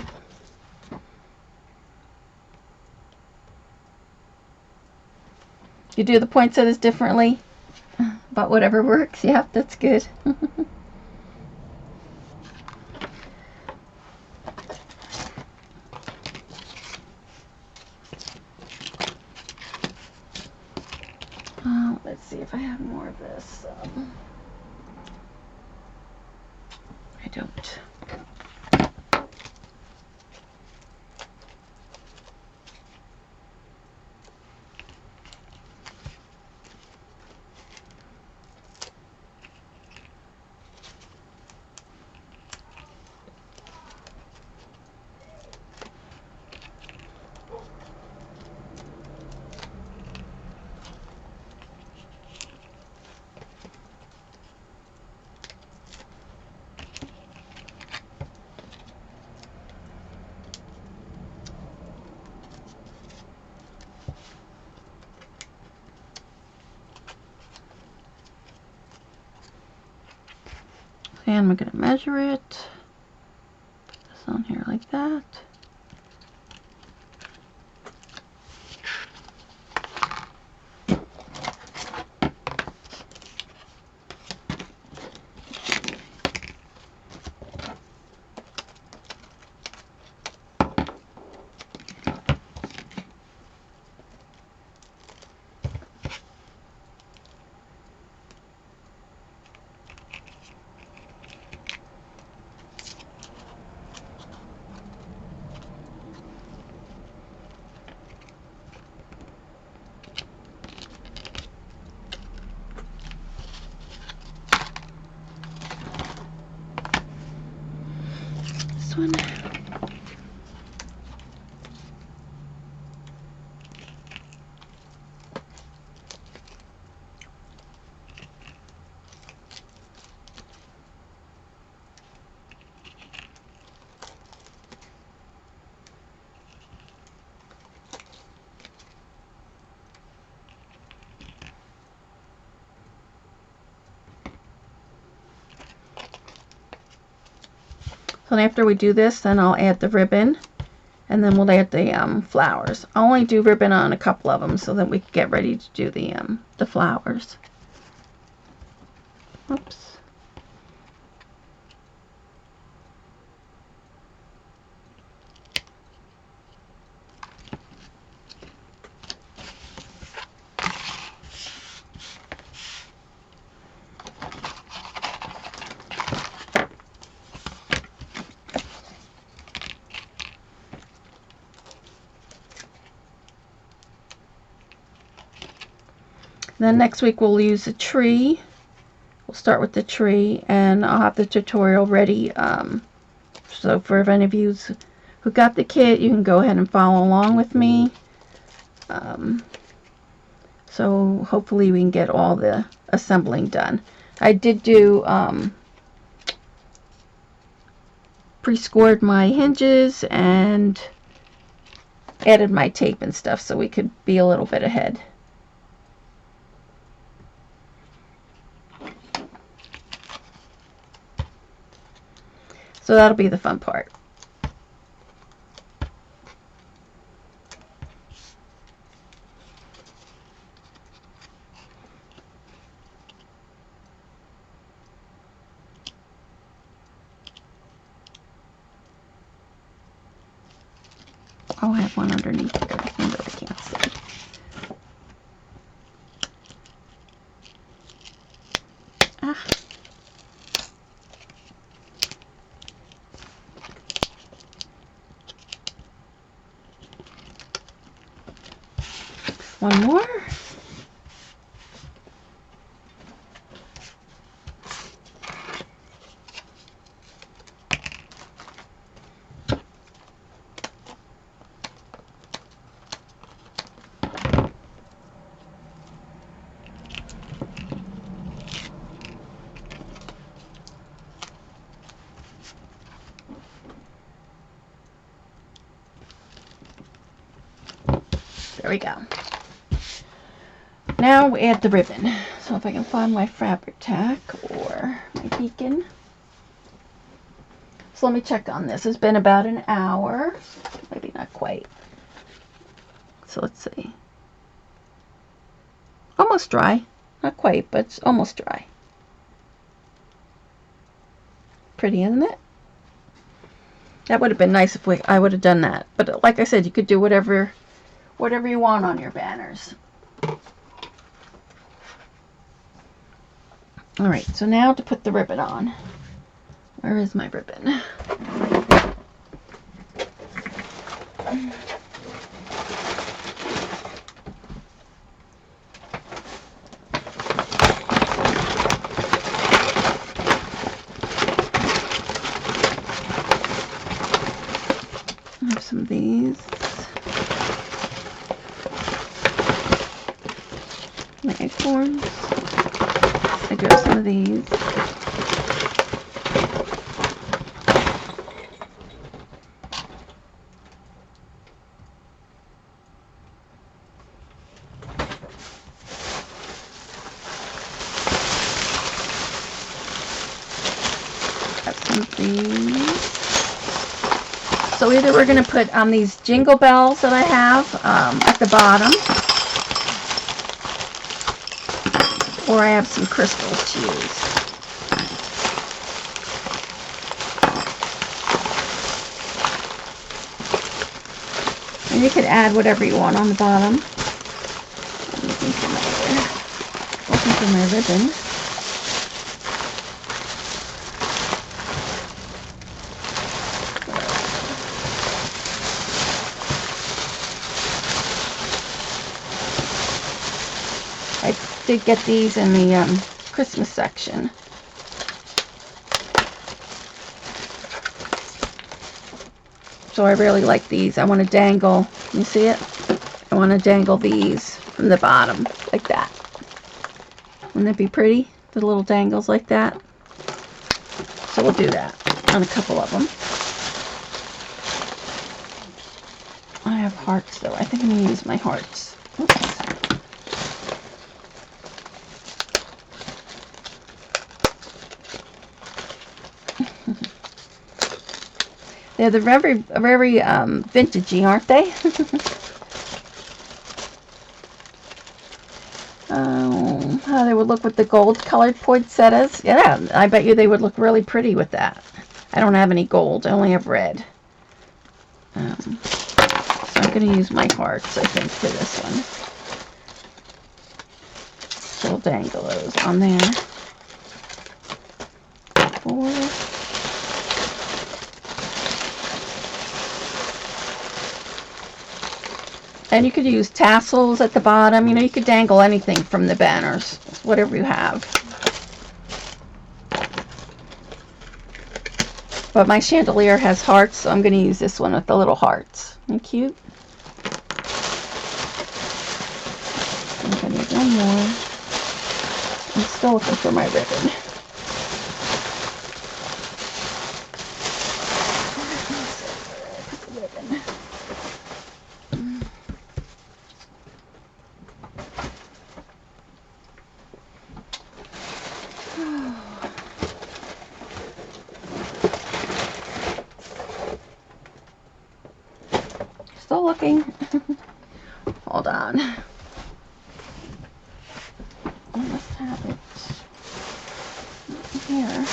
Speaker 1: You do the poinsettias differently, but whatever works. Yeah, that's good. Let's see if I have more of this. I don't. And we're going to measure it. Put this on here like that. This one. So after we do this, then I'll add the ribbon, and then we'll add the flowers. I'll only do ribbon on a couple of them so that we can get ready to do the flowers. Oops. Then next week we'll use a tree. We'll start with the tree, and I'll have the tutorial ready. So for any of you who got the kit, you can go ahead and follow along with me. So hopefully we can get all the assembling done. I did do pre-scored my hinges and added my tape and stuff so we could be a little bit ahead. So that'll be the fun part. Oh, I have one underneath here. You really can't see. Ah. One more. There we go. Now we add the ribbon. So if I can find my fabric tack or my beacon. So let me check on this. It's been about an hour. Maybe not quite. So let's see. Almost dry. Not quite, but it's almost dry. Pretty, isn't it? That would have been nice if I would have done that. But like I said, you could do whatever you want on your banners. Alright, so now to put the ribbon on. Where is my ribbon? I have some of these. My acorns. I grab some of these. Grab some of these. So either we're going to put these jingle bells that I have at the bottom, or I have some crystals to use. And you could add whatever you want on the bottom. I'm looking for my ribbon. I did get these in the Christmas section. So I really like these. I want to dangle, you see it? I want to dangle these from the bottom, like that. Wouldn't that be pretty? The little dangles like that. So we'll do that on a couple of them. I have hearts though. I think I'm going to use my hearts. Oops. They're very vintagey, aren't they? How they would look with the gold colored poinsettias. Yeah, I bet you they would look really pretty with that. I don't have any gold. I only have red. So I'm going to use my hearts, I think, for this one. So we'll dangle those on there. 4. And you could use tassels at the bottom. You know, you could dangle anything from the banners, whatever you have. But my chandelier has hearts, so I'm going to use this one with the little hearts. Isn't it cute? I'm going to need one more. I'm still looking for my ribbon. Still looking. Hold on. I must have it here.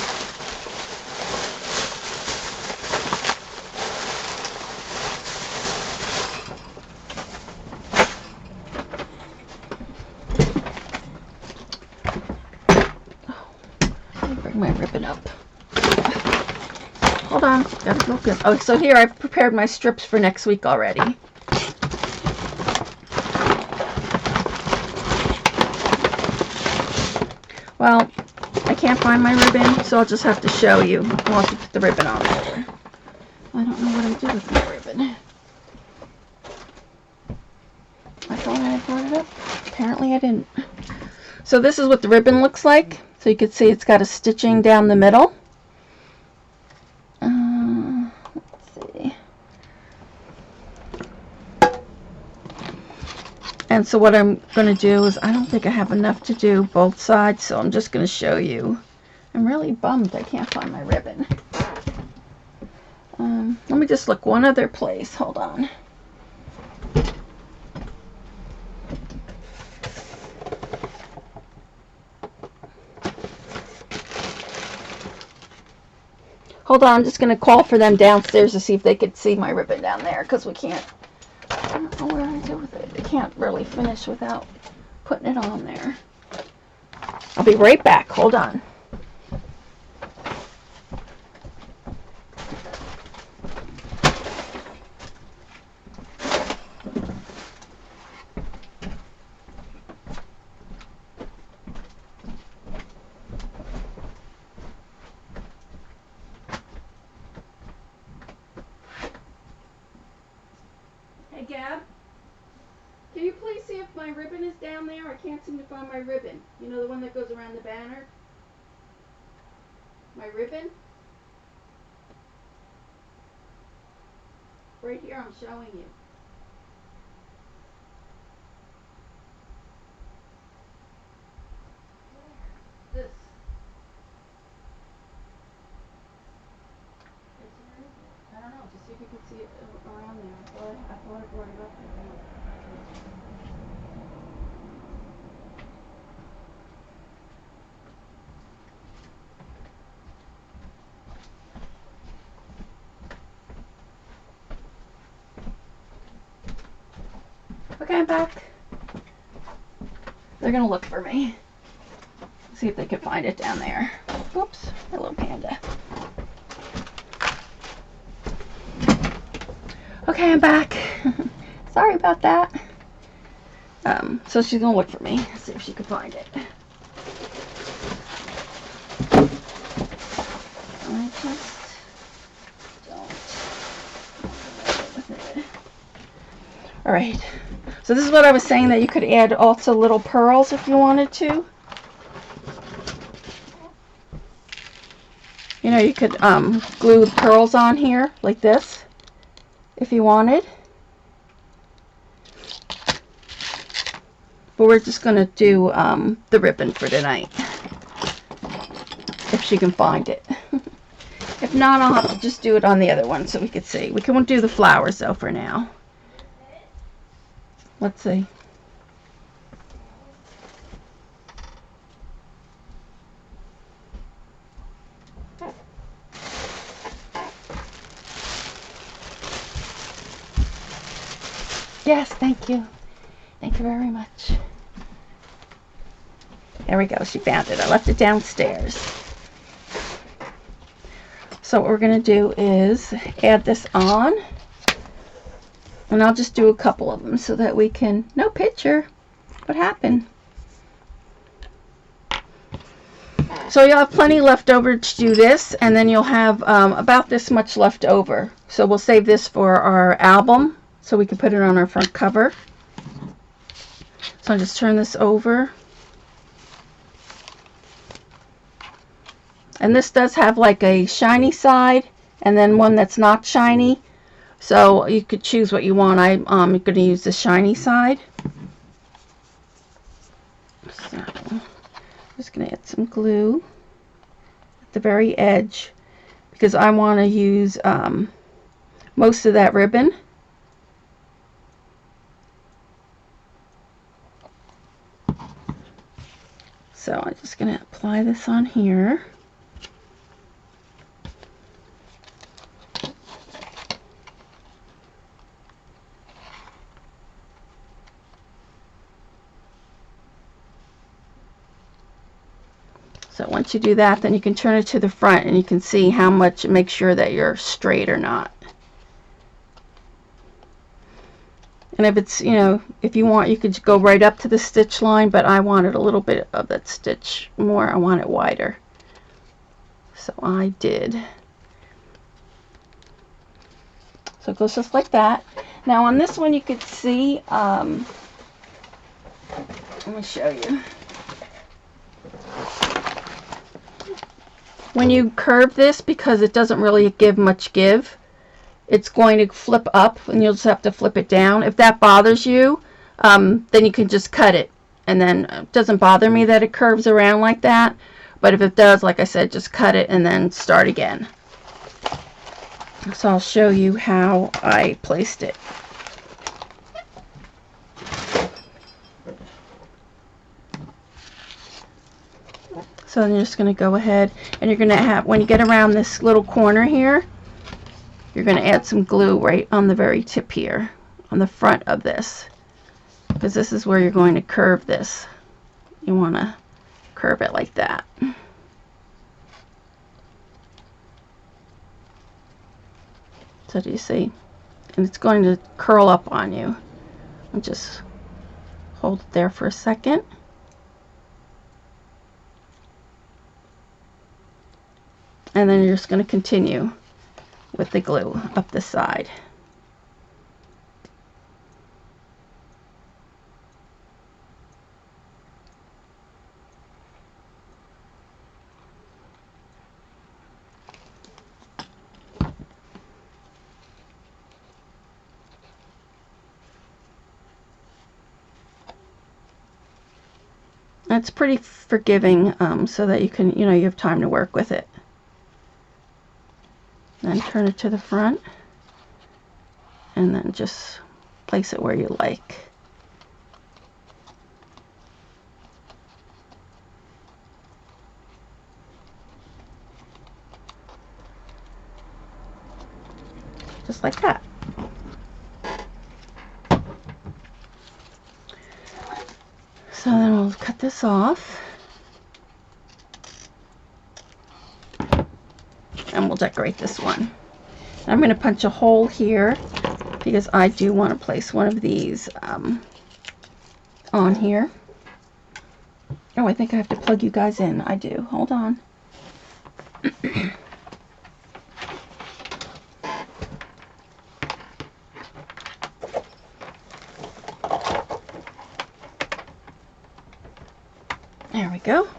Speaker 1: Let me bring my ribbon up. Hold on, gotta look good. Oh, so here I've prepared my strips for next week already. Well, I can't find my ribbon, so I'll just have to show you. I'll have to put the ribbon on later. I don't know what I did with my ribbon. I thought I had brought it up. Apparently I didn't. So this is what the ribbon looks like. So you can see it's got a stitching down the middle. Let's see. And so what I'm going to do is, I don't think I have enough to do both sides, so I'm just going to show you. I'm really bummed I can't find my ribbon. Let me just look one other place. Hold on. Hold on, I'm just going to call for them downstairs to see if they could see my ribbon down there, because we can't, I don't know what I do with it. I can't really finish without putting it on there. I'll be right back. Hold on. Hey, Gab, can you please see if my ribbon is down there? I can't seem to find my ribbon. You know, the one that goes around the banner? My ribbon? Right here, I'm showing you. This. I don't know. Just see if you can see it around there. I thought I brought it up. Okay, I'm back. They're gonna look for me. See if they can find it down there. Oops, my little panda. Okay, I'm back. Sorry about that. So she's gonna look for me, see if she can find it. I just don't. All right. So this is what I was saying, that you could add also little pearls if you wanted to. You know, you could glue pearls on here like this if you wanted. But we're just going to do the ribbon for tonight, if she can find it. If not, I'll have to just do it on the other one so we could see. We can do the flowers though for now. Let's see. Yes, thank you. Thank you very much. There we go. She found it. I left it downstairs. So what we're going to do is add this on. And I'll just do a couple of them so that we can... No picture. What happened? So you'll have plenty left over to do this. And then you'll have about this much left over. So we'll save this for our album, so we can put it on our front cover. So I'll just turn this over. And this does have like a shiny side and then one that's not shiny. So you could choose what you want. I'm going to use the shiny side. So I'm just going to add some glue at the very edge, because I want to use most of that ribbon. So I'm just going to apply this on here. So once you do that, then you can turn it to the front and you can see how much, make sure that you're straight or not. And if it's, you know, if you want, you could go right up to the stitch line, but I wanted a little bit of that stitch more. I want it wider. So I did. So it goes just like that. Now on this one you could see, let me show you. When you curve this, because it doesn't really give much give, it's going to flip up and you'll just have to flip it down. If that bothers you, then you can just cut it. And then it doesn't bother me that it curves around like that. But if it does, like I said, just cut it and then start again. So I'll show you how I placed it. So then you're just going to go ahead and you're going to have, when you get around this little corner here, you're going to add some glue right on the very tip here, on the front of this, because this is where you're going to curve this. You want to curve it like that. So do you see? And it's going to curl up on you. And just hold it there for a second. And then you're just going to continue with the glue up the side. It's pretty forgiving, so that you can, you have time to work with it. Then turn it to the front, and then just place it where you like. Just like that. So then we'll cut this off. And we'll decorate this one. I'm going to punch a hole here because I do want to place one of these on here. Oh, I think I have to plug you guys in. I do. Hold on. There we go.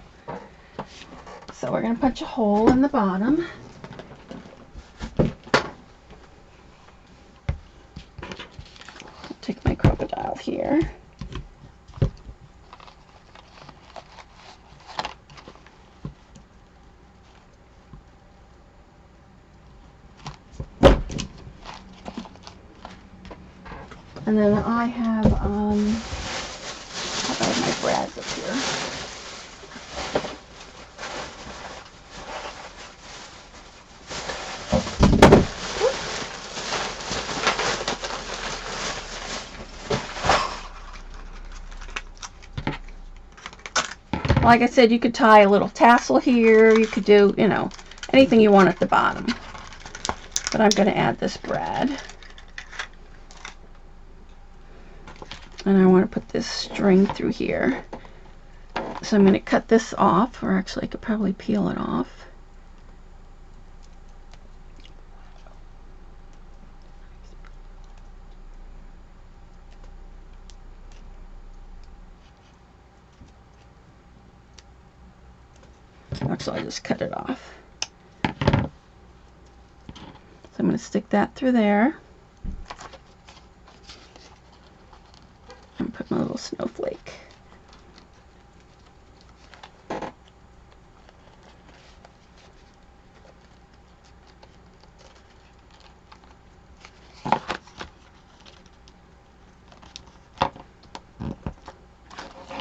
Speaker 1: So we're going to punch a hole in the bottom. Take my crocodile here. And then I have my brads up here. Like I said, you could tie a little tassel here. You could do, anything you want at the bottom. But I'm going to add this brad. And I want to put this string through here. So I'm going to cut this off, or actually I could probably peel it off. Actually, I'll just cut it off. So I'm going to stick that through there. And put my little snowflake.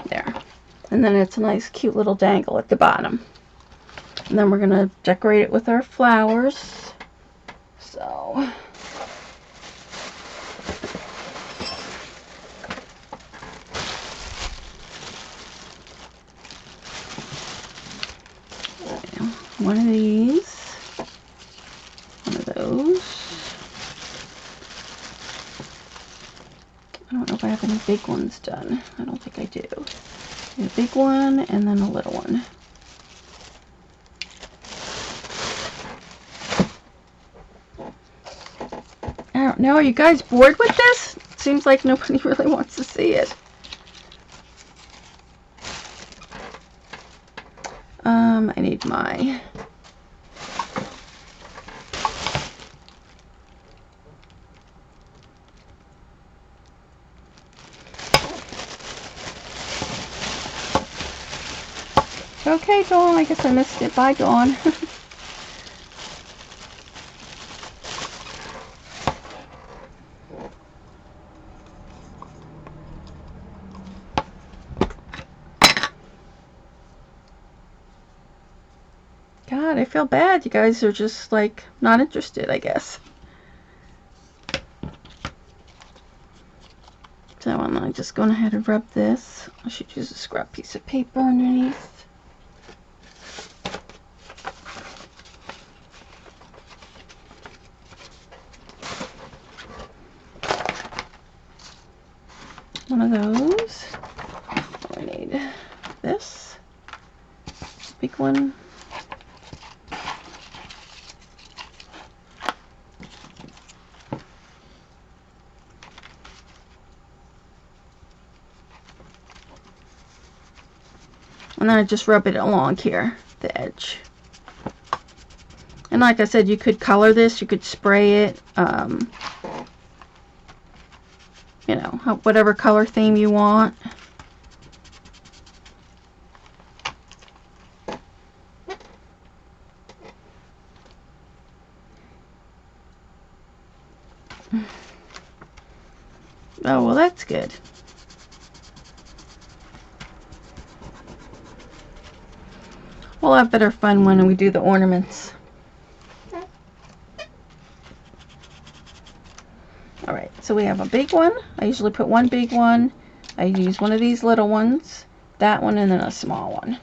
Speaker 1: There. And then it's a nice cute little dangle at the bottom. And then we're going to decorate it with our flowers. So one of these, one of those. I don't know if I have any big ones done. I don't think I do. A big one and then a little one. I don't know. Are you guys bored with this? It seems like nobody really wants to see it. I need my okay, Dawn. I guess I missed it. Bye, Dawn. God, I feel bad. You guys are just like not interested, I guess. So I'm just going ahead and rub this. I should use a scrub piece of paper underneath. One of those. I need this big one. And then I just rub it along here, the edge. And like I said, you could color this, you could spray it, you know, whatever color theme you want. Oh, well, that's good. We'll have better fun when we do the ornaments. Alright, so we have a big one. I usually put one big one. I use one of these little ones, that one, and then a small one.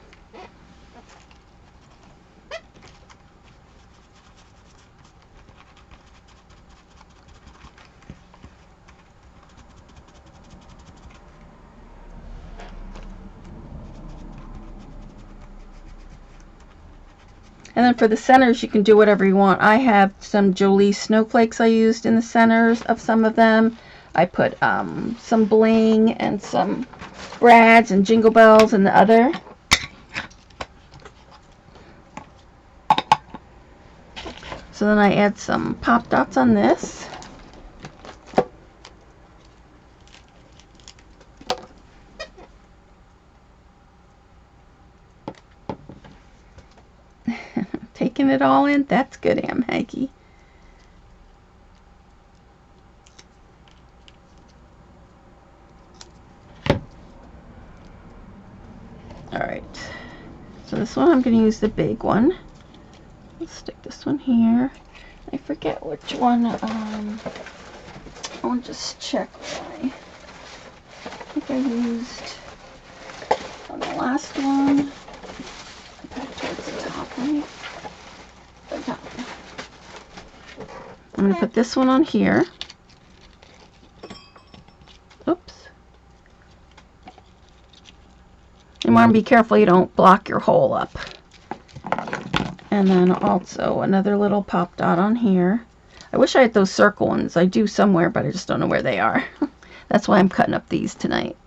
Speaker 1: And then for the centers, you can do whatever you want. I have some Jolie snowflakes I used in the centers of some of them. I put some bling and some brads and jingle bells in the other. So then I add some pop dots on this. Taking it all in. That's good, Aunt Maggie. Alright. So this one I'm going to use the big one. Let's stick this one here. I forget which one. I'll just check what I think I used on the last one. I put it towards the top, right? The top. I'm going to put this one on here. Oops. You want to be careful you don't block your hole up. And then also another little pop dot on here. I wish I had those circle ones. I do somewhere, but I just don't know where they are. That's why I'm cutting up these tonight.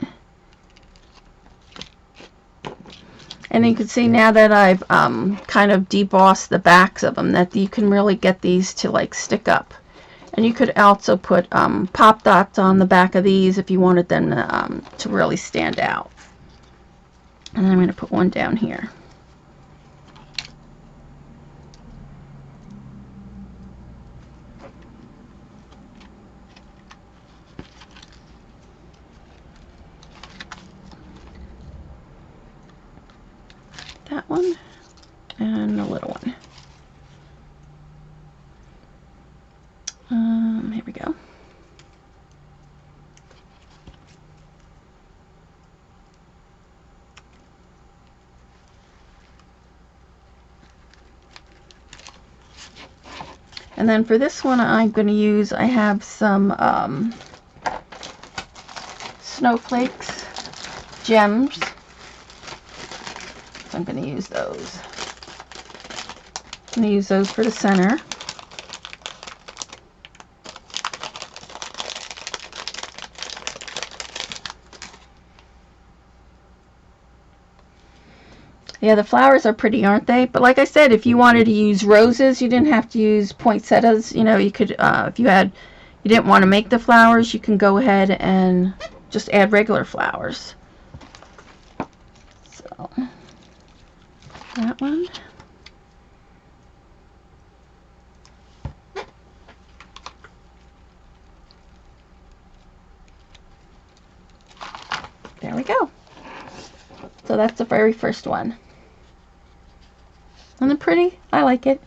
Speaker 1: And you can see now that I've kind of debossed the backs of them, that you can really get these to like stick up. And you could also put pop dots on the back of these if you wanted them to really stand out. And then I'm going to put one down here. That one and the little one. Here we go. And then for this one, I'm going to use, I have some snowflakes, gems. So I'm going to use those. I'm going to use those for the center. Yeah, the flowers are pretty, aren't they? But like I said, if you wanted to use roses, you didn't have to use poinsettias. You know, you could, if you didn't want to make the flowers, you can go ahead and just add regular flowers. So, that one. There we go. So that's the very first one. Isn't it pretty? I like it.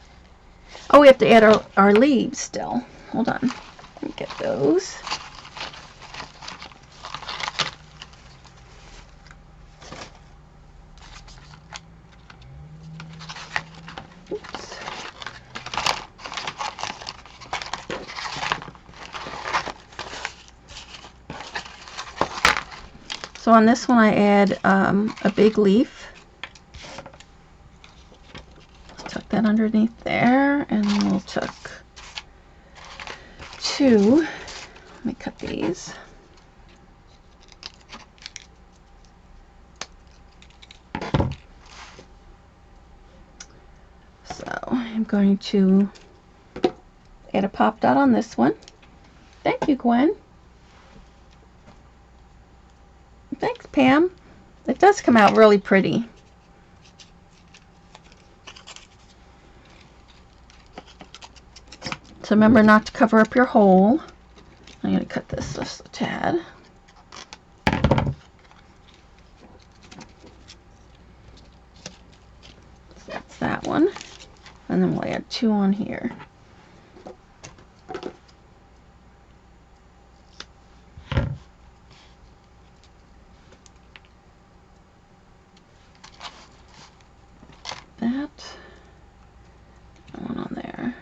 Speaker 1: Oh, we have to add our leaves still. Hold on. Let me get those. Oops. So on this one I add a big leaf. Let's tuck that underneath there, and we'll tuck two. Let me cut these. So I'm going to add a pop dot on this one. Thank you, Gwen. Thanks, Pam. It does come out really pretty. So remember not to cover up your hole. I'm going to cut this just a tad. So that's that one. And then we'll add two on here. That. One on there.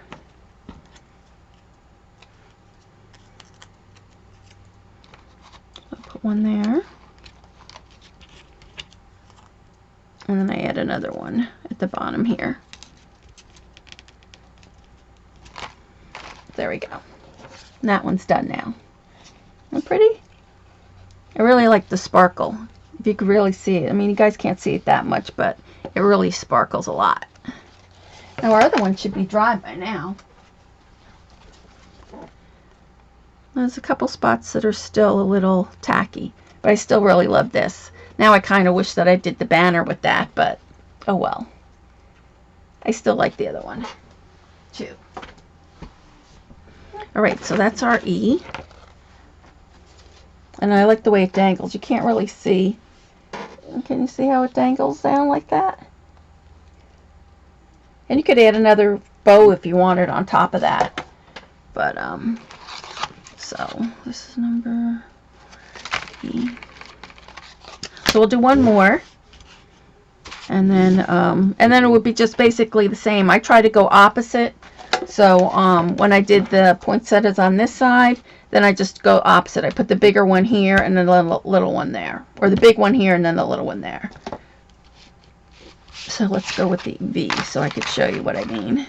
Speaker 1: I'll put one there. And then I add another one at the bottom here. There we go. And that one's done now. Isn't it pretty? I really like the sparkle. If you could really see it. I mean, you guys can't see it that much, but it really sparkles a lot. Now our other one should be dry by now. There's a couple spots that are still a little tacky, but I still really love this. Now I kind of wish that I did the banner with that, but oh well. I still like the other one too. Alright, so that's our E. And I like the way it dangles. You can't really see. Can you see how it dangles down like that? And you could add another bow if you wanted on top of that. But, so this is number E. So we'll do one more. And then it would be just basically the same. I try to go opposite. So when I did the poinsettias on this side, then I just go opposite. I put the bigger one here and then the little one there. Or the big one here and then the little one there. So let's go with the V so I could show you what I mean.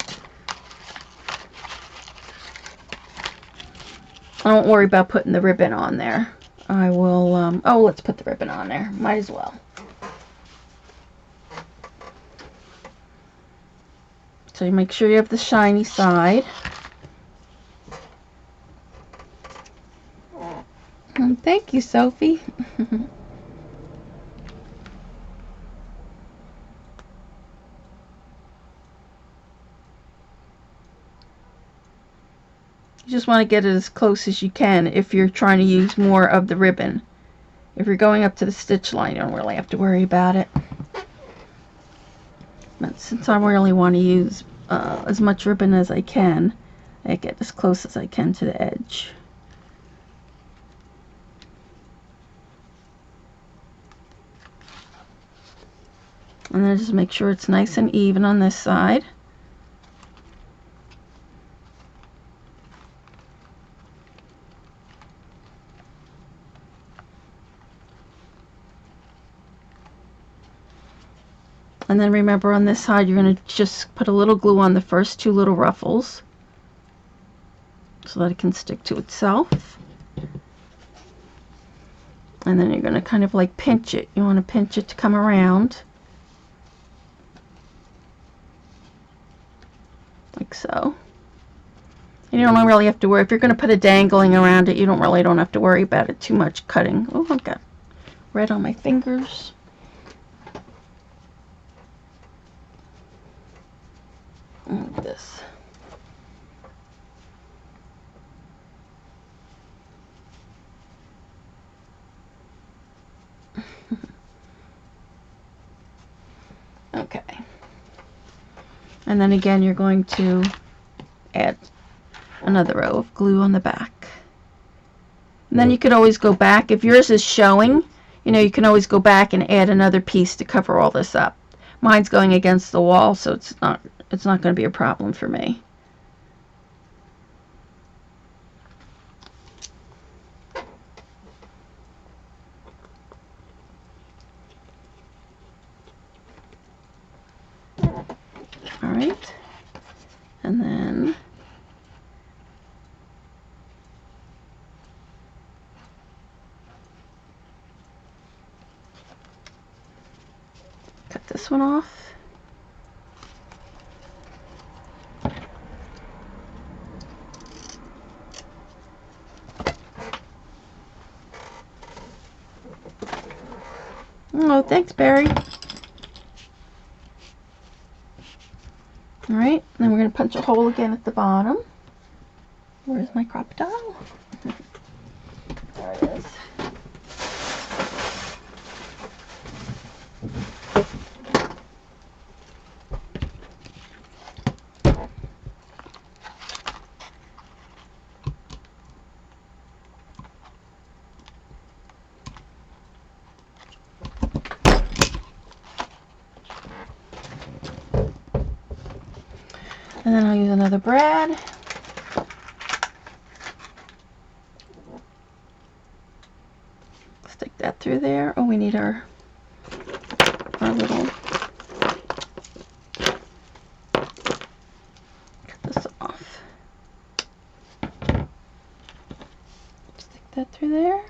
Speaker 1: I don't worry about putting the ribbon on there. I will, oh, let's put the ribbon on there. Might as well. So you make sure you have the shiny side. Thank you, Sophie. You just want to get it as close as you can if you're trying to use more of the ribbon. If you're going up to the stitch line, you don't really have to worry about it. But since I really want to use as much ribbon as I can, I get as close as I can to the edge. And then just make sure it's nice and even on this side. And then remember on this side you're going to just put a little glue on the first two little ruffles so that it can stick to itself. And then you're going to kind of like pinch it. You want to pinch it to come around. Like so. And you don't really have to worry. If you're going to put a dangling around it, you don't have to worry about it too much cutting. Oh, I've got red on my fingers. Like this. Okay. And then again, you're going to add another row of glue on the back. And then you could always go back. If yours is showing, you know, you can always go back and add another piece to cover all this up. Mine's going against the wall, so it's not going to be a problem for me. All right. And then cut this one off. Oh, thanks, Barry. All right, then we're going to punch a hole again at the bottom. Where's my crocodile? There it is. And then I'll use another brad. Stick that through there. Oh, we need our little, cut this off. Stick that through there.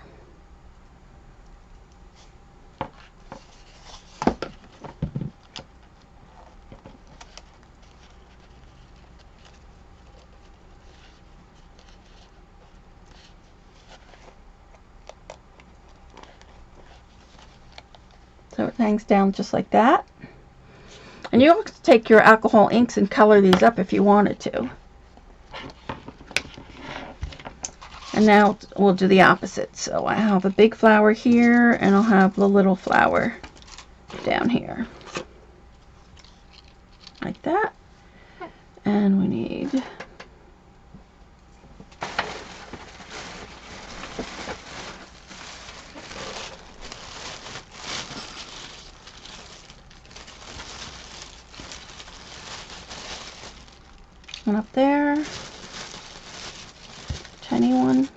Speaker 1: So it hangs down just like that. And you can take your alcohol inks and color these up if you wanted to. And now we'll do the opposite. So I have a big flower here, and I'll have the little flower down here. Like that. And we need one up there, tiny one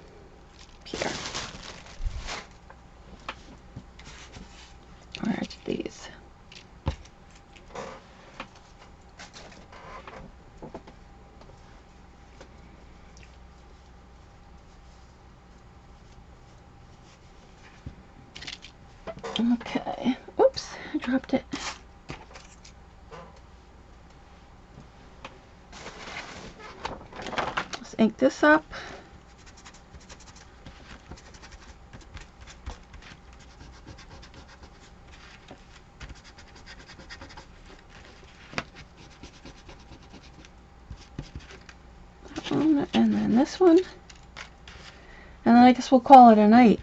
Speaker 1: here. Where's these? Okay. Oops, I dropped it. Let's ink this up. And then this one. And then I guess we'll call it a night.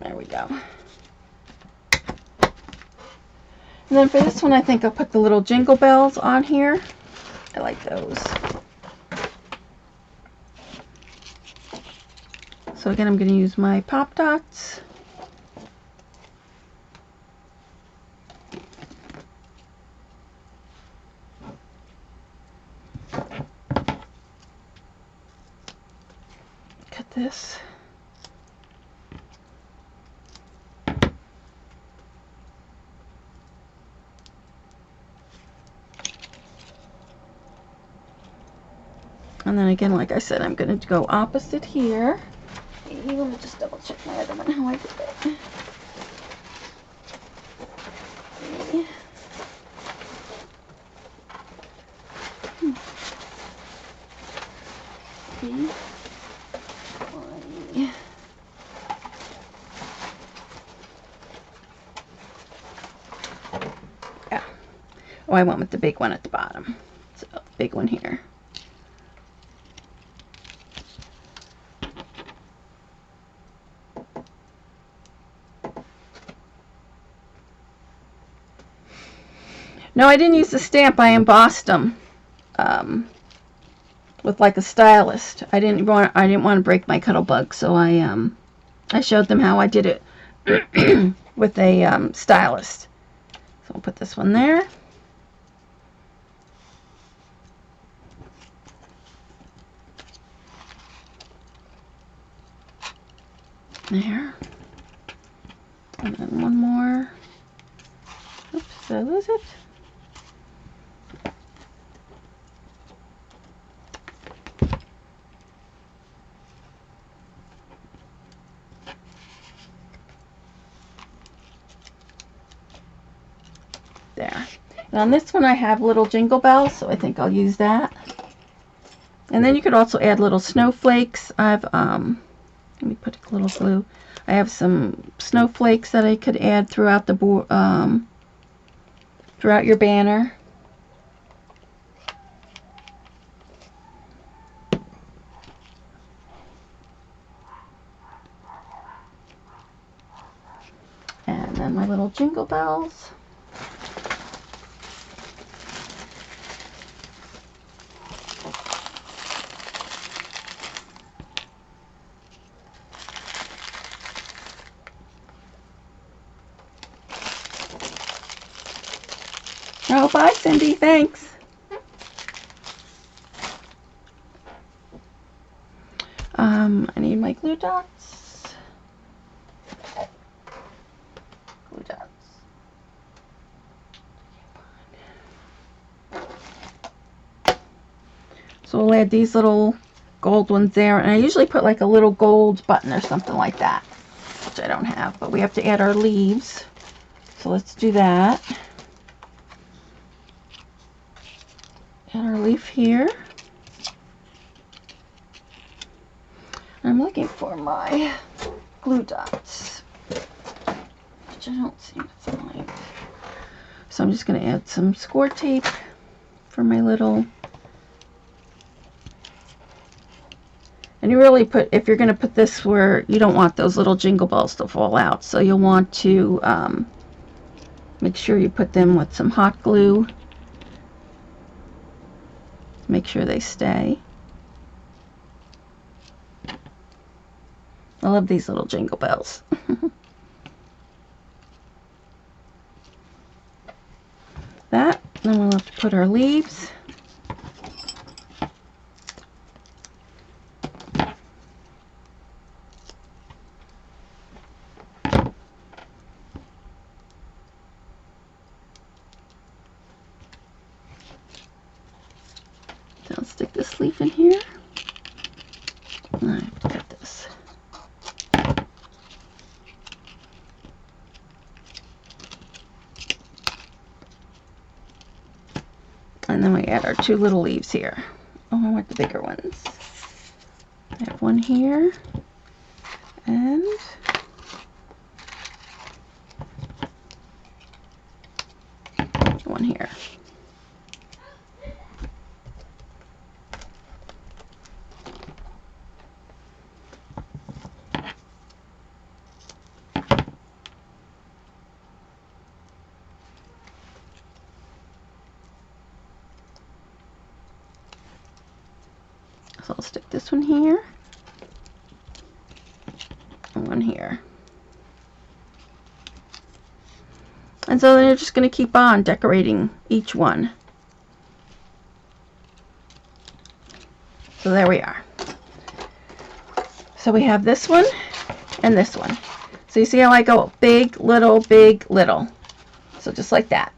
Speaker 1: There we go. And then for this one, I think I'll put the little jingle bells on here. I like those. So again, I'm going to use my pop dots. Cut this. And then again, like I said, I'm going to go opposite here. Let me just double check my other one, how I did that. Oh, I went with the big one at the bottom. So, big one here. No, I didn't use the stamp. I embossed them with like a stylist. I didn't want to break my Cuttlebug, so I showed them how I did it with a stylist. So I'll put this one there. There. And then one more. Oops, did I lose it? There. And on this one I have little jingle bells, so I think I'll use that. And then you could also add little snowflakes. I've let me put a little glue. I have some snowflakes that I could add throughout the throughout your banner. And then my little jingle bells. Oh, bye, Cindy. Thanks. I need my glue dots. Glue dots. So we'll add these little gold ones there. And I usually put like a little gold button or something like that, which I don't have. But we have to add our leaves. So let's do that. Add our leaf here. I'm looking for my glue dots, which I don't seem to find. So I'm just going to add some score tape for my little. And you really put, if you're going to put this where you don't want those little jingle balls to fall out, so you'll want to make sure you put them with some hot glue. Make sure they stay. I love these little jingle bells. That, then we'll have to put our leaves. So I'll stick this leaf in here. And I have to cut this. And then we add our two little leaves here. Oh, I want the bigger ones. I have one here and one here. So I'll stick this one here and one here. And so then you're just going to keep on decorating each one. So there we are. So we have this one and this one. So you see how I go big, little, big, little. So just like that.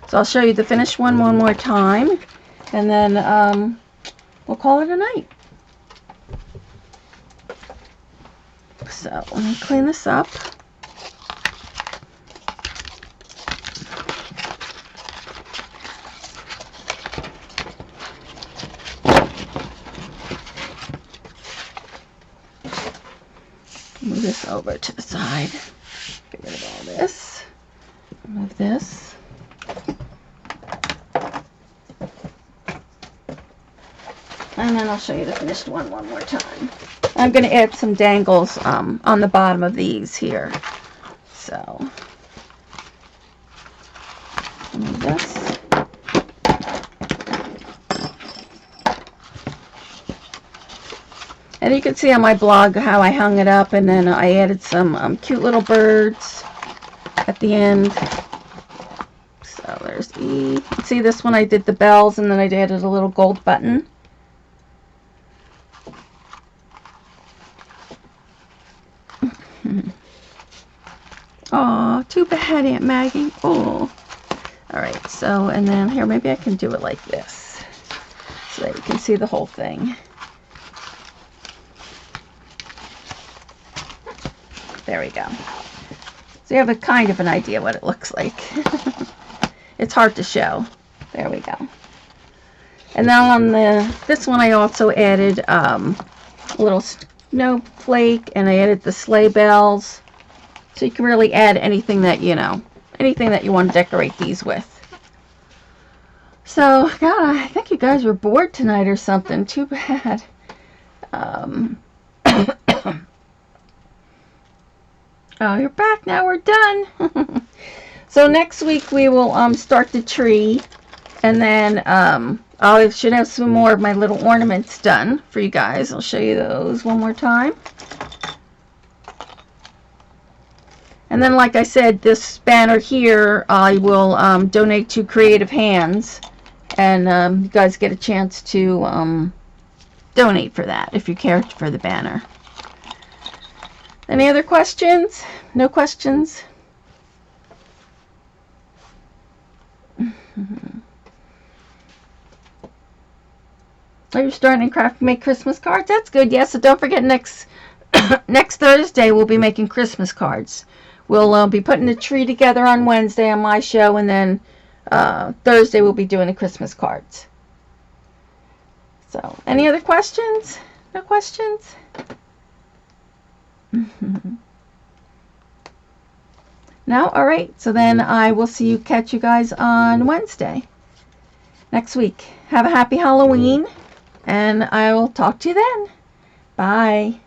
Speaker 1: So I'll show you the finished one more time. And then we'll call it a night. So let me clean this up. Move this over to the side. Get rid of all this. Move this. And then I'll show you the finished one more time. I'm going to add some dangles on the bottom of these here. So, this. And you can see on my blog how I hung it up, and then I added some cute little birds at the end. So there's E. See this one, I did the bells, and then I added a little gold button. Oh, too bad, Aunt Maggie. Oh. Alright, so, and then here, maybe I can do it like this, so that you can see the whole thing. There we go. So you have a kind of an idea what it looks like. It's hard to show. There we go. And now on this one I also added a little snowflake, and I added the sleigh bells. So you can really add anything that, you know, anything that you want to decorate these with. So, God, I think you guys were bored tonight or something. Too bad. Oh, you're back now. We're done. So next week we will start the tree, and then I should have some more of my little ornaments done for you guys. I'll show you those one more time. And then, like I said, this banner here I will donate to Creative Hands, and you guys get a chance to donate for that if you care for the banner. Any other questions? No questions? Are you starting to make Christmas cards? That's good. Yes, so don't forget next Thursday we'll be making Christmas cards. We'll be putting the tree together on Wednesday on my show, and then Thursday we'll be doing the Christmas cards. So, any other questions? No questions? No? Alright, so then I will catch you guys on Wednesday next week. Have a happy Halloween, and I will talk to you then. Bye.